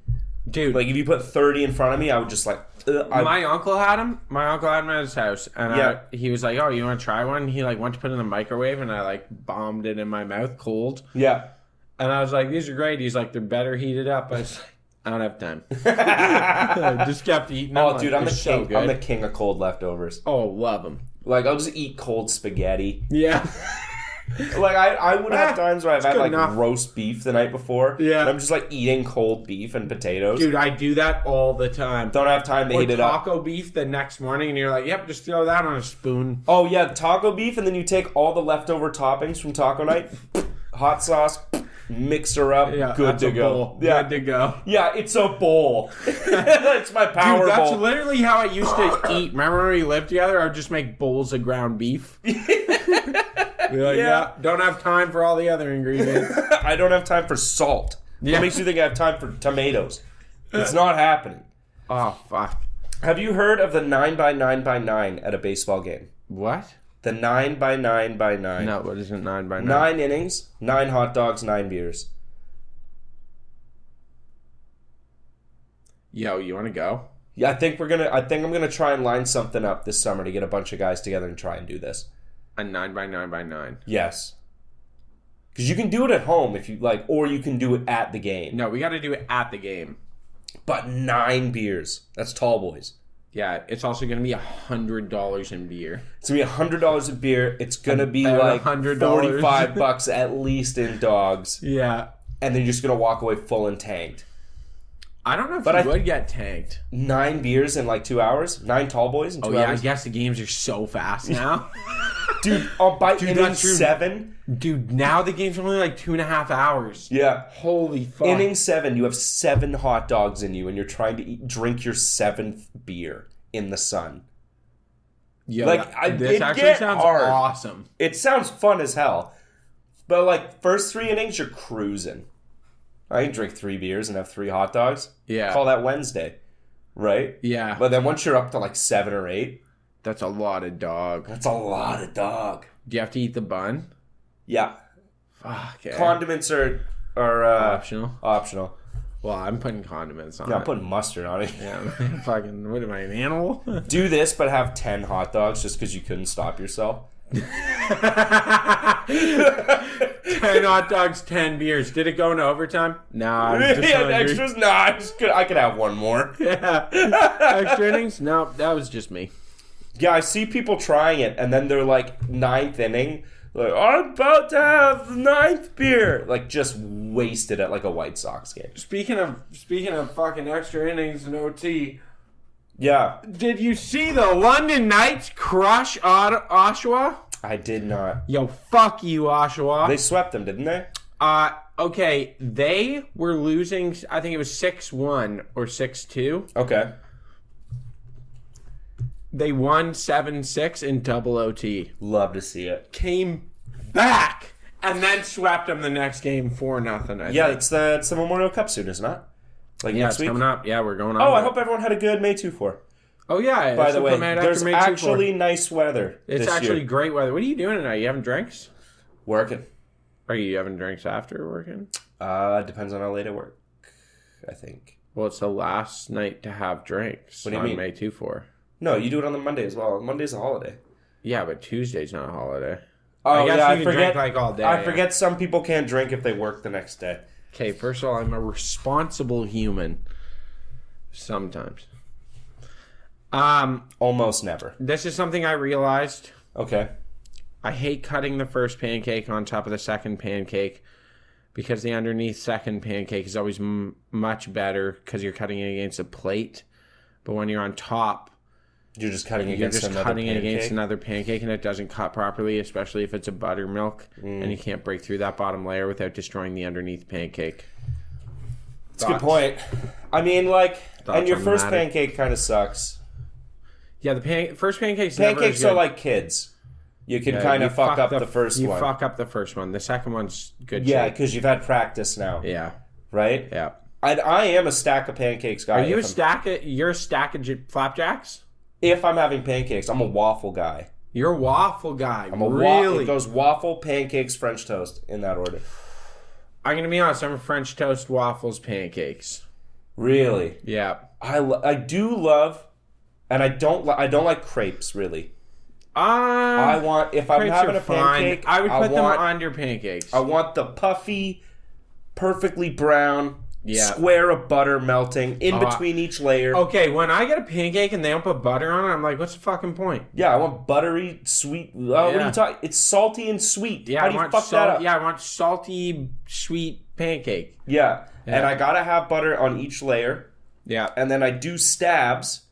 dude. Like if you put 30 in front of me, I would just like. My uncle had him. My uncle had him at his house, and he was like, "Oh, you want to try one?" He like went to put it in the microwave, and I like bombed it in my mouth cold. Yeah. And I was like, "These are great." He's like, "They're better heated up." I was like, "I don't have time." I just kept eating. Oh, them. dude, Like, I'm the they're king. so I'm the good. king of cold leftovers. Oh, love them. Like I'll just eat cold spaghetti. Yeah. Like I would have times where I've had good like enough. roast beef the night before. Yeah. And I'm just like eating cold beef and potatoes. Dude, I do that all the time. Don't have time to Or heat it up. taco beef the next morning, and you're like, "Yep, just throw that on a spoon." Oh yeah, taco beef, and then you take all the leftover toppings from taco night, hot sauce, mix her up, Yeah, good that's to a go. bowl. Yeah, Good to go. yeah, it's a bowl. It's my power Dude, that's bowl. literally how I used to eat. Remember when we lived together? I would just make bowls of ground beef. Be like, Yeah. don't have time for all the other ingredients. I don't have time for salt. Yeah. What makes you think I have time for tomatoes? It's not happening. Oh, fuck. Have you heard of the 9x9x9 at a baseball game? What? The 9x9x9. No, what is it? 9 by 9? 9 innings, 9 hot dogs, 9 beers. Yo, you want to go? Yeah, I think I'm gonna try and line something up this summer to get a bunch of guys together and try and do this. A 9 by 9 by 9. Yes. Because you can do it at home if you like, or you can do it at the game. No, we got to do it at the game. But 9 beers. That's tall boys. Yeah, it's also going to be $100 in beer. It's gonna be $100 a beer. It's gonna be About like $100. $45 at least in dogs, Yeah. and then you're just gonna walk away full and tanked. I don't know if But you would get tanked. 9 beers in like 2 hours. 9 tall boys in 2 Oh, yeah, I hours. guess the games are so fast now. Dude, by inning that's true. 7. Dude, now the game's only like 2.5 hours. Yeah. Holy fuck. Inning 7, you have 7 hot dogs in you, and you're trying to drink your 7th beer in the sun. Yo, like, this it actually get sounds hard. awesome. It sounds fun as hell, but like first 3 innings, you're cruising. I can drink 3 beers and have 3 hot dogs. Yeah. Call that Wednesday, right? Yeah. But then once you're up to like 7 or 8, That's a lot of dog. that's a lot of dog. Do you have to eat the bun? Yeah. Fuck yeah. Condiments are Optional. optional. Well, I'm putting condiments on Yeah, I'm it. putting mustard on it. Yeah, fucking, what am I, an animal? Do this, but have 10 hot dogs just because you couldn't stop yourself. 10 hot dogs, 10 beers. Did it go into overtime? No, I was just Yeah, hungry. extras? Nah, I could have one more. Yeah. Extra innings? No, that was just me. Yeah, I see people trying it, and then they're like 9th inning. Like, I'm about to have the 9th beer. Like, just wasted at like a White Sox game. Speaking of fucking extra innings and OT, Yeah. did you see the London Knights crush Oshawa? I did not. Yo, fuck you, Oshawa. They swept them, didn't they? Okay, they were losing, I think it was 6-1 or 6-2. Okay. They won 7-6 in double OT. Love to see it. Came back and then swept them the next game 4-0. Yeah, it's the Memorial Cup soon, isn't it? Like Yeah, next it's week? coming up. Yeah, we're going on. Oh, I hope everyone had a good May 2-4. Oh, yeah. By the way, after there's May 2-4. actually nice weather It's this actually year. great weather. What are you doing tonight? You having drinks? Working. Are you having drinks after working? Depends on how late I work, I think. Well, it's the last night to have drinks. What do you on mean? May 2-4. No, you do it on the Monday as well. Monday's a holiday. Yeah, but Tuesday's not a holiday. Oh, guess yeah, you I can forget. drink, like, all day, I yeah. forget some people can't drink if they work the next day. Okay, first of all, I'm a responsible human. Sometimes. Almost never. This is something I realized. Okay. I hate cutting the first pancake on top of the second pancake because the underneath second pancake is always much better because you're cutting it against a plate. But when you're on top, You're just cutting you're against just another cutting it pancake? against another pancake and it doesn't cut properly, especially if it's a buttermilk and you can't break through that bottom layer without destroying the underneath pancake. That's a good point. I mean, like, and your on first that? pancake kind of sucks. Yeah, the first pancake's never as Pancakes good. are like kids. You can Yeah, kind you of fuck up the first you one. fuck up the first one. The second one's good. Yeah, shape. because you've had practice now, Yeah. right? Yeah. I am a stack of pancakes guy. Are you if you're a stack of flapjacks? If I'm having pancakes, I'm a waffle guy. You're a waffle guy. I'm a really? It goes waffle, pancakes, French toast in that order. I'm gonna be honest. I'm a French toast, waffles, pancakes. Really, Yeah. I do love, and I don't like crepes really. I want if I'm crepes having are a pancake, fine. I would put them want, on your pancakes. I want the puffy, perfectly brown Yeah. square of butter melting in between each layer. Okay, when I get a pancake and they don't put butter on it, I'm like, what's the fucking point? Yeah, I want buttery, sweet. What are you talking? It's salty and sweet. Yeah, How I do you want fuck that up? Yeah, I want salty, sweet pancake. Yeah, and I gotta have butter on each layer, Yeah. and then I do stabs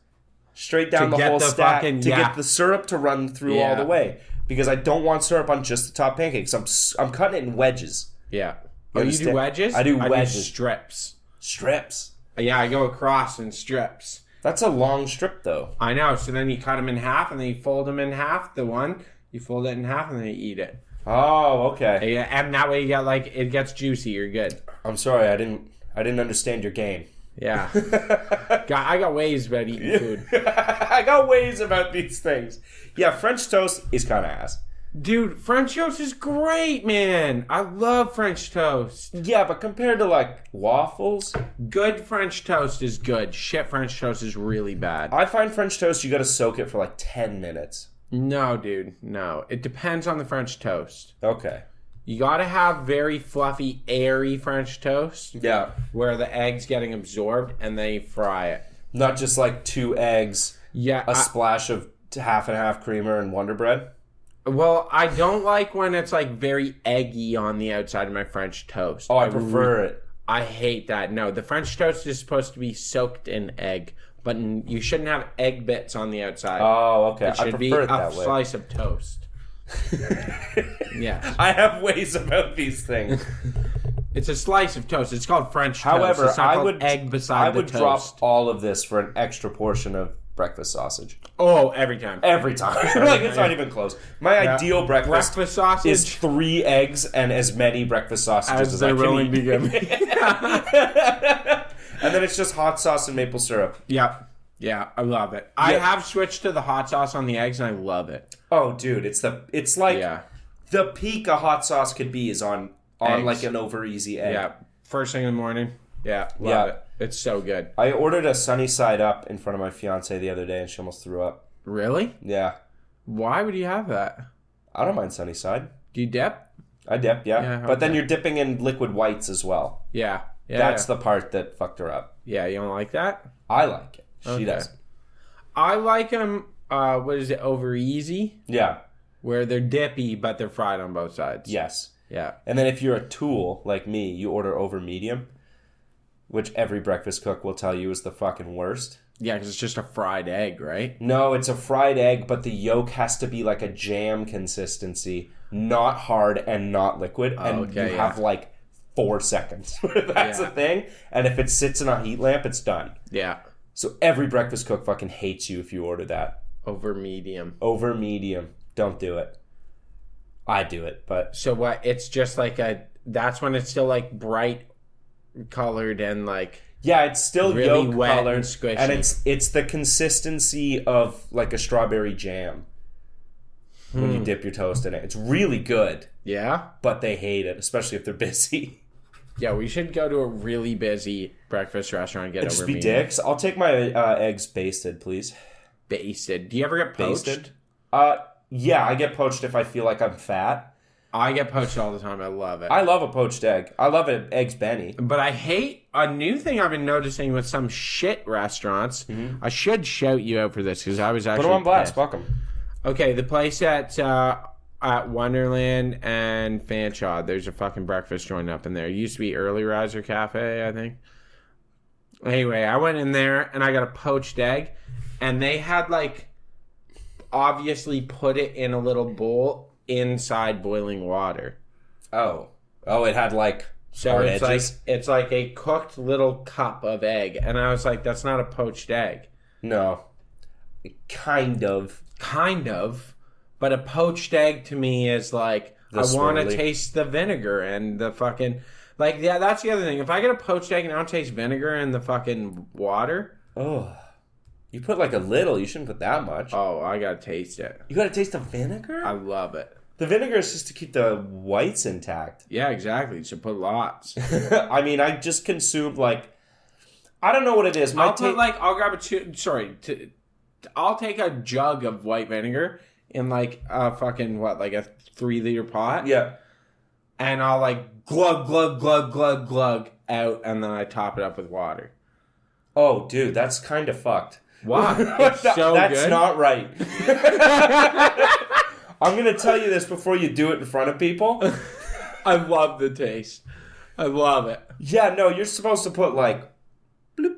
straight down To the get whole the stack fucking- to yeah. get the syrup to run through all Yeah. the way because I don't want syrup on just the top pancakes. I'm cutting it in wedges, Yeah. Oh, you do understand? wedges? I do wedges. Strips. strips. Yeah, I go across in strips. That's a long strip though. I know. So then you cut them in half, and then you fold them in half. The one you fold it in half, and then you eat it. Oh, okay. Yeah, and that way you get it gets juicy. You're good. I'm sorry, I didn't understand your game. Yeah. I got ways about eating food, I got ways about these things. Yeah, French toast is kind of ass. dude. French toast is great, man. I love French toast. Yeah, but compared to like waffles, Good French toast is good. Shit French toast is really bad. I find French toast you got to soak it for like 10 minutes. No, dude. No. It depends on the French toast. Okay. You gotta have very fluffy, airy French toast Yeah. where the egg's getting absorbed and then you fry it. Not just like 2 eggs, Yeah. a splash of half and half creamer and Wonder Bread. Well, I don't like when it's like very eggy on the outside of my French toast. Oh, I prefer it. I hate that. No, the French toast is supposed to be soaked in egg, but you shouldn't have egg bits on the outside. Oh, okay. It I should be prefer a it that way. slice of toast. Yeah. I have ways about these things. It's a slice of toast. It's called French toast. However, It's not I called would egg beside I would the drop toast. all of this for an extra portion of breakfast sausage Oh, every time. every time. Like it's not even close. My ideal breakfast sausage is 3 eggs and as many breakfast sausages as I they're can willing eat. to give me. And then it's just hot sauce and maple syrup. Yep. Yeah, I love it. I have switched to the hot sauce on the eggs, and I love it. Oh, dude, it's like Yeah. the peak a hot sauce could be is on Eggs. like an over easy egg. Yeah. First thing in the morning. Yeah, love Yeah. it. It's so good. I ordered a sunny side up in front of my fiance the other day, and she almost threw up. Really? Yeah, Why would you have that? I don't mind sunny side. Do you dip? I dip, yeah. Yeah, But then okay. you're dipping in liquid whites as well. Yeah. Yeah. That's the part that fucked her up. Yeah, you don't like that? I like it. She Okay. doesn't. I like them, what is it, over easy? Yeah. Where they're dippy, but they're fried on both sides. Yes. Yeah. And then if you're a tool like me, you order over medium, which every breakfast cook will tell you is the fucking worst. Yeah, because it's just a fried egg, right? No, it's a fried egg, but the yolk has to be like a jam consistency, not hard and not liquid. And you have like 4 seconds. That's the thing. And if it sits in a heat lamp, it's done. Yeah. So every breakfast cook fucking hates you if you order that. Over medium. Over medium. Don't do it. I do it, but... So what? It's just like that's when it's still like bright colored and like... Yeah, it's still really yolk wet colored, and squishy. and it's the consistency of like a strawberry jam when you dip your toast in it. It's really good, Yeah? but they hate it, especially if they're busy. Yeah, we should go to a really busy breakfast restaurant and get Just over be medium. dicks. I'll take my eggs basted, please. Basted. Do you ever get poached? Basted? Yeah, I get poached if I feel like I'm fat. I get poached all the time. I love it. I love a poached egg. I love it, eggs Benny. But I hate a new thing I've been noticing with some shit restaurants. I should shout you out for this because I was actually Put them on blast. pissed. Fuck them. Okay, the place at Wonderland and Fanshawe, there's a fucking breakfast joint up in there. It used to be Early Riser Cafe, I think. Anyway, I went in there and I got a poached egg, and they had like obviously put it in a little bowl inside boiling water. Oh, it had like So hard it's edges. like it's like a cooked little cup of egg, and I was like, that's not a poached egg. No, kind of. Kind of, but a poached egg to me is like I want to swirly. taste the vinegar and the fucking like. Yeah, that's the other thing. If I get a poached egg and I don't taste vinegar in the fucking water, Oh, you put like a little. You shouldn't put that much. oh, I gotta taste it. You gotta taste the vinegar? I love it. The vinegar is just to keep the whites intact. Yeah, exactly. You should put lots. I mean, I just consumed like... I don't know what it is. I'll grab I'll take a jug of white vinegar in like a fucking, like a 3-liter pot. Yeah. And I'll like glug, glug, glug, glug, glug out, and then I top it up with water. Oh, dude, that's kind of fucked. Why? It's so That's good. not right. I'm going to tell you this before you do it in front of people. I love the taste. I love it. Yeah, no, you're supposed to put like... bloop.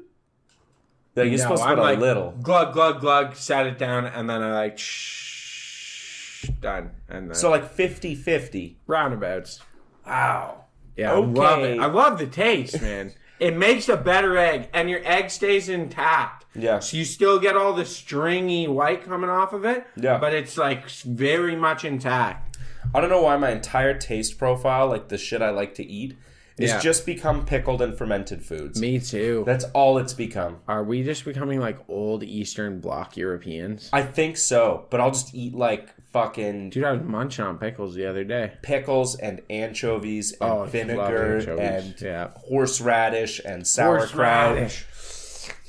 Like, you're supposed to put a little. Glug, glug, glug, set it down, and then I like shh, done. And then So like 50-50. roundabouts. Wow. Yeah, Okay. I love it. I love the taste, man. It makes a better egg, and your egg stays intact. Yeah. So you still get all the stringy white coming off of it. Yeah. But it's like very much intact. I don't know why my entire taste profile, like the shit I like to eat, is just become pickled and fermented foods. Me too. That's all it's become. Are we just becoming like old Eastern Bloc Europeans? I think so, but I'll just eat like fucking Dude, I was munching on pickles the other day. pickles and anchovies and Oh, I vinegar love anchovies. and Yeah. horseradish and sauerkraut. Horseradish.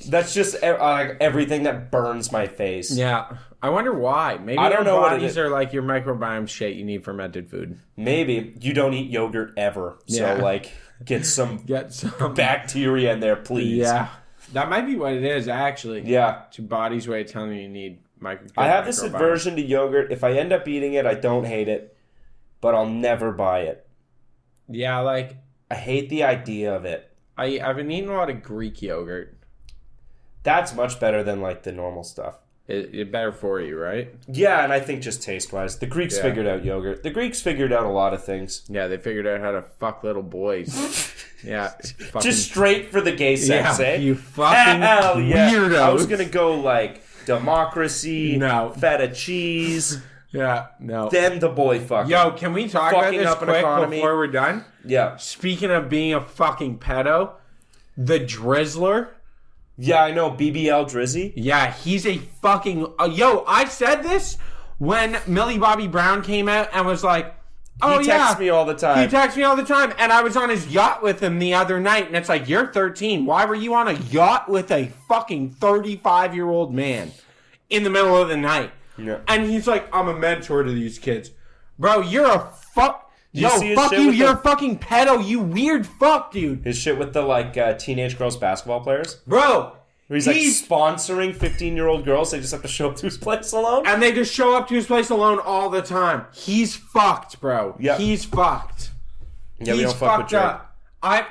That's just like everything that burns my face. Yeah. I wonder why. Maybe I don't our know what it bodies is. are like your microbiome shit. You need fermented food. Maybe you don't eat yogurt ever, so Yeah. like get some Get some. bacteria in there, please. Yeah. That might be what it is, actually. Yeah. It's your body's way of telling you need I have this microbiome. aversion to yogurt. If I end up eating it, I don't hate it, but I'll never buy it. Yeah, like, I hate the idea of it. I've been eating a lot of Greek yogurt. That's much better than like the normal stuff. It's better for you, right? Yeah, and I think just taste-wise. The Greeks Yeah. figured out yogurt. The Greeks figured out a lot of things. Yeah, they figured out how to fuck little boys. Yeah. Fucking, Just straight for the gay sex, yeah, eh? you fucking Hell yeah. weirdos. I was going to go like democracy, No. feta cheese, Yeah, no. then the boy fucking. Yo, can we talk about Fucking this up an quick economy. before we're done? Yeah. Speaking of being a fucking pedo, the Drizzler. Yeah, I know. BBL Drizzy. Yeah, he's a fucking... yo, I said this when Millie Bobby Brown came out and was like, oh, He yeah. texts me all the time. He texts me all the time. And I was on his yacht with him the other night. And it's like, you're 13. Why were you on a yacht with a fucking 35-year-old man in the middle of the night? Yeah. And he's like, I'm a mentor to these kids. Bro, you're a fuck... you see Yo, his fuck shit you. with You're the- a fucking pedo. You weird fuck, dude. His shit with the like teenage girls basketball players. Bro, Where he's like sponsoring 15-year-old girls. They just have to show up to his place alone. And they just show up to his place alone all the time. He's fucked, bro. Yeah. He's fucked. Yeah, we He's don't fuck with fucked Drake. up.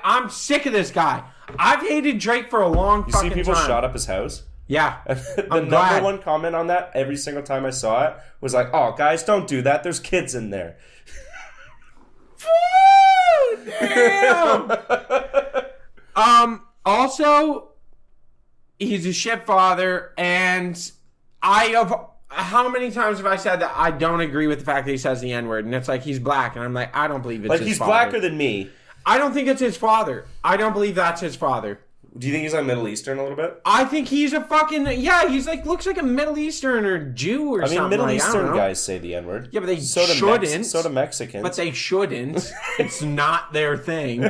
I'm sick of this guy. I've hated Drake for a long You fucking see people time. shot up his house? Yeah. The I'm number glad. one comment on that every single time I saw it was like, "Oh, guys, don't do that. There's kids in there." Damn. Also, he's a shit father, and how many times have I said that I don't agree with the fact that he says the N-word, and it's like he's black, and I'm like, I don't believe it's Like, his he's father. blacker than me. I don't think it's his father. I don't believe that's his father. Do you think he's like Middle Eastern a little bit? I think he's a fucking he's like looks like a Middle Eastern or Jew or I mean, something. Middle like, I don't Eastern know. guys say the N-word. Yeah, but they so do shouldn't. So do Mexicans. But they shouldn't. It's not their thing,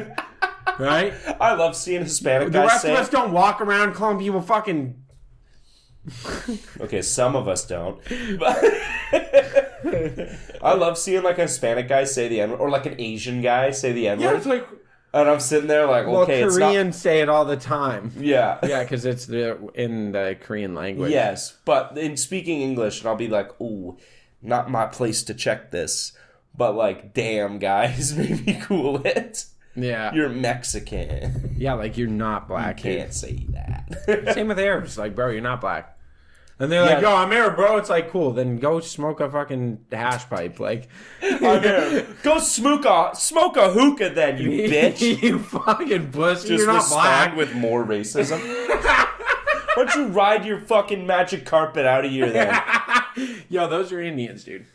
right? I love seeing Hispanic The guys rest say of us don't walk around calling people fucking. Okay, some of us don't. But I love seeing like a Hispanic guy say the N-word, or like an Asian guy say the N-word. Yeah, it's like. And I'm sitting there like, Well, okay, it's not... Koreans say it all the time. Yeah. Yeah, because it's in the Korean language. Yes, but in speaking English, and I'll be like, ooh, not my place to check this. But like, damn, guys, maybe cool it. Yeah. You're Mexican. Yeah, like you're not black. Can't say that. Same with Arabs. Like, bro, you're not black. And they're like, Yeah. yo, I'm Arab, bro. It's like, cool. Then go smoke a fucking hash pipe. Like, Go smoke a hookah then, you bitch. you fucking pussy. Just You're not respond black. with more racism. Why don't you ride your fucking magic carpet out of here then? Yo, those are Indians, dude.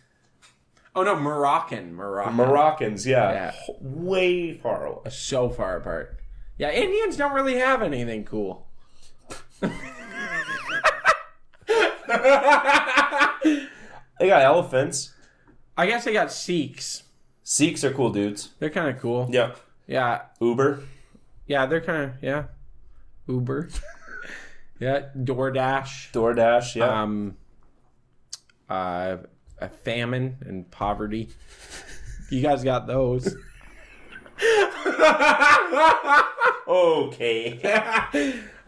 Oh, no, Moroccan. Moroccans, yeah. Yeah. Way far away. So far apart. Yeah, Indians don't really have anything cool. They got elephants. I guess they got Sikhs. Sikhs are cool dudes. They're kind of cool. Yeah. Yeah. Uber. Yeah, they're kind of, Uber. Yeah, DoorDash. DoorDash, yeah. A famine and poverty. You guys got those. Okay.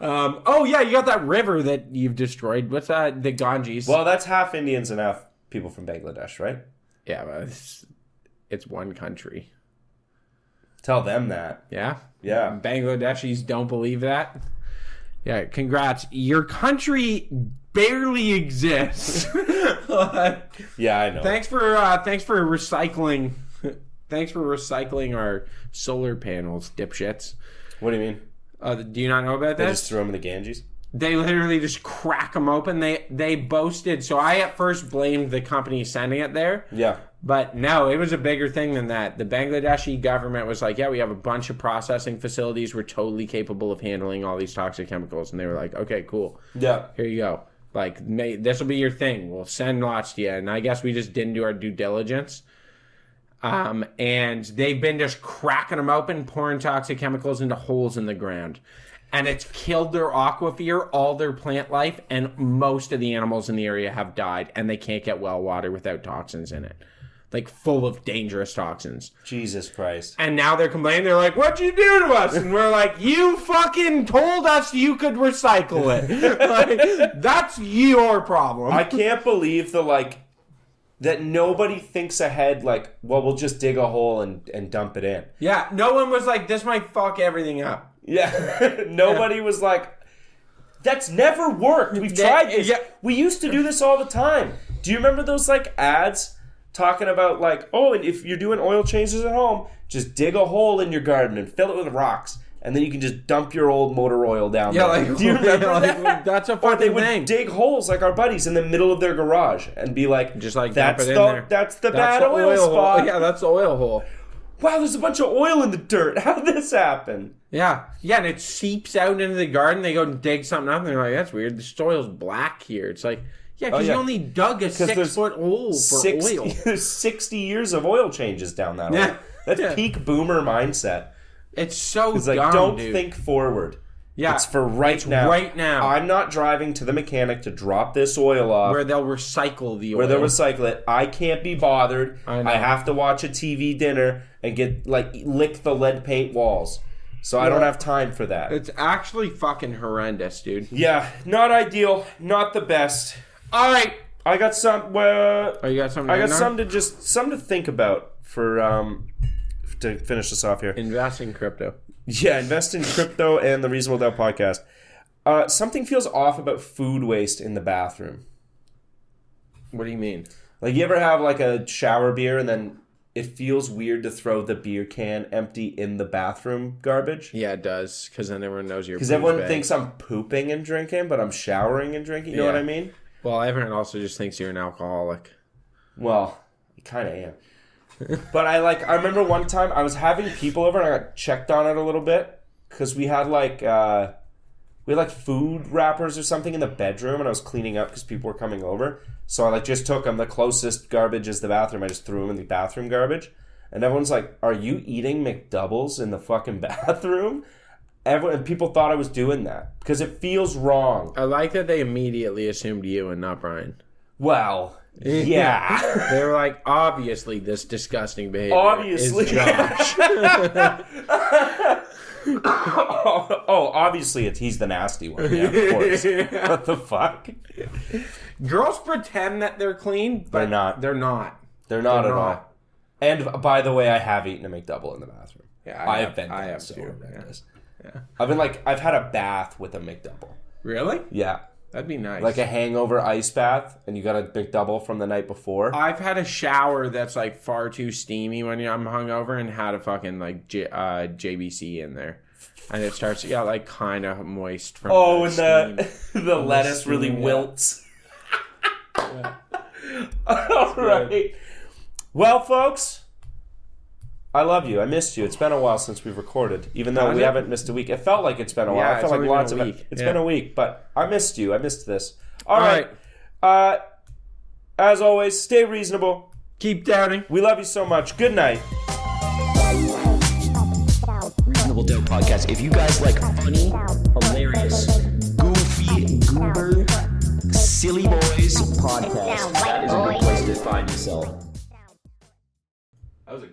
Oh yeah, you got that river that you've destroyed. What's that? The Ganges. Well, that's half Indians and half people from Bangladesh, right? Yeah, but it's one country. Tell them that. Yeah? Yeah. Bangladeshis don't believe that. Yeah, congrats. Your country barely exists. Yeah, I know. Thanks for recycling. Thanks for recycling our solar panels, dipshits. What do you mean? Do you not know about They this? just threw them in the Ganges? They literally just crack them open. They boasted. So I at first blamed the company sending it there. Yeah. But no, it was a bigger thing than that. The Bangladeshi government was like, yeah, we have a bunch of processing facilities. We're totally capable of handling all these toxic chemicals. And they were like, okay, cool. Yeah. Here you go. Like, this will be your thing. We'll send lots to you. And I guess we just didn't do our due diligence. And they've been just cracking them open, pouring toxic chemicals into holes in the ground. And it's killed their aquifer, all their plant life, and most of the animals in the area have died. And they can't get well water without toxins in it. Like, full of dangerous toxins. Jesus Christ. And now they're complaining. They're like, what'd you do to us? And we're like, you fucking told us you could recycle it. Like, that's your problem. I can't believe that nobody thinks ahead, like, well, we'll just dig a hole and dump it in. Yeah, no one was like, this might fuck everything up. Yeah. Nobody was like, that's never worked. We've tried this. Yeah. We used to do this all the time. Do you remember those, like, ads talking about, like, oh, and if you're doing oil changes at home, just dig a hole in your garden and fill it with rocks. And then you can just dump your old motor oil down there. Like, do you remember like, that? That's a Or they fucking would thing. dig holes like our buddies in the middle of their garage and be like, Just like that's dump it in there. That's the That's bad the oil spot. hole. Yeah, that's the oil hole. Wow, there's a bunch of oil in the dirt. How'd this happen? Yeah, and it seeps out into the garden. They go and dig something up, and they're like, "That's weird. The soil's black here." It's like, yeah, because you only dug a 6-foot hole for oil. There's 60 years of oil changes down that hole. That's peak boomer mindset. It's so It's like, dumb, don't dude. think forward. Yeah, it's for right now. Right now, I'm not driving to the mechanic to drop this oil off. where they'll recycle the oil. Where they'll recycle it. I can't be bothered. I know. I have to watch a TV dinner and get lick the lead paint walls. So I don't have time for that. It's actually fucking horrendous, dude. Yeah, not ideal. Not the best. All right. I got some. Oh, you got something? I got something to think about for to finish this off here. Invest in crypto. Yeah, invest in crypto and the Reasonable Doubt podcast. Something feels off about food waste in the bathroom. What do you mean? Like, you ever have like a shower beer and then it feels weird to throw the beer can empty in the bathroom garbage? Yeah, it does, because then everyone knows you're. Because everyone thinks I'm pooping and drinking, but I'm showering and drinking. You know what I mean? Well, everyone also just thinks you're an alcoholic. Well, I kind of am. But I remember one time I was having people over and I got checked on it a little bit because we had food wrappers or something in the bedroom and I was cleaning up because people were coming over. So I just took them. The closest garbage is the bathroom. I just threw them in the bathroom garbage. And everyone's like, "Are you eating McDoubles in the fucking bathroom?" And people thought I was doing that because it feels wrong. I like that they immediately assumed you and not Brian. Well, yeah. They were like, obviously this disgusting behavior Obviously. is Josh. Obviously he's the nasty one. Yeah, of course. What the fuck? Girls pretend that they're clean, but They're not. They're not. They're not at all. And by the way, I have eaten a McDouble in the bathroom. Yeah, I have been. I have so too. horrendous. Yeah. I've had a bath with a McDouble. Really? Yeah. That'd be nice. Like a hangover ice bath, and you got a McDouble from the night before. I've had a shower that's like far too steamy when I'm hungover, and had a fucking like JBC in there, and it starts like kind of moist from. Oh, and steam. the lettuce steam, really yeah. wilts. All right. Well, folks, I love you. I missed you. It's been a while since we've recorded, even though we haven't missed a week. It felt like it's been a while. Yeah, I felt it's like only lots been of a it. week. It's Yeah. been a week, but I missed you. I missed this. All All right. As always, stay reasonable. Keep doubting. We love you so much. Good night. Reasonable Doubt Podcast. If you guys like funny, hilarious, goofy, goober, silly boys podcast, that is a good place to find yourself. That was a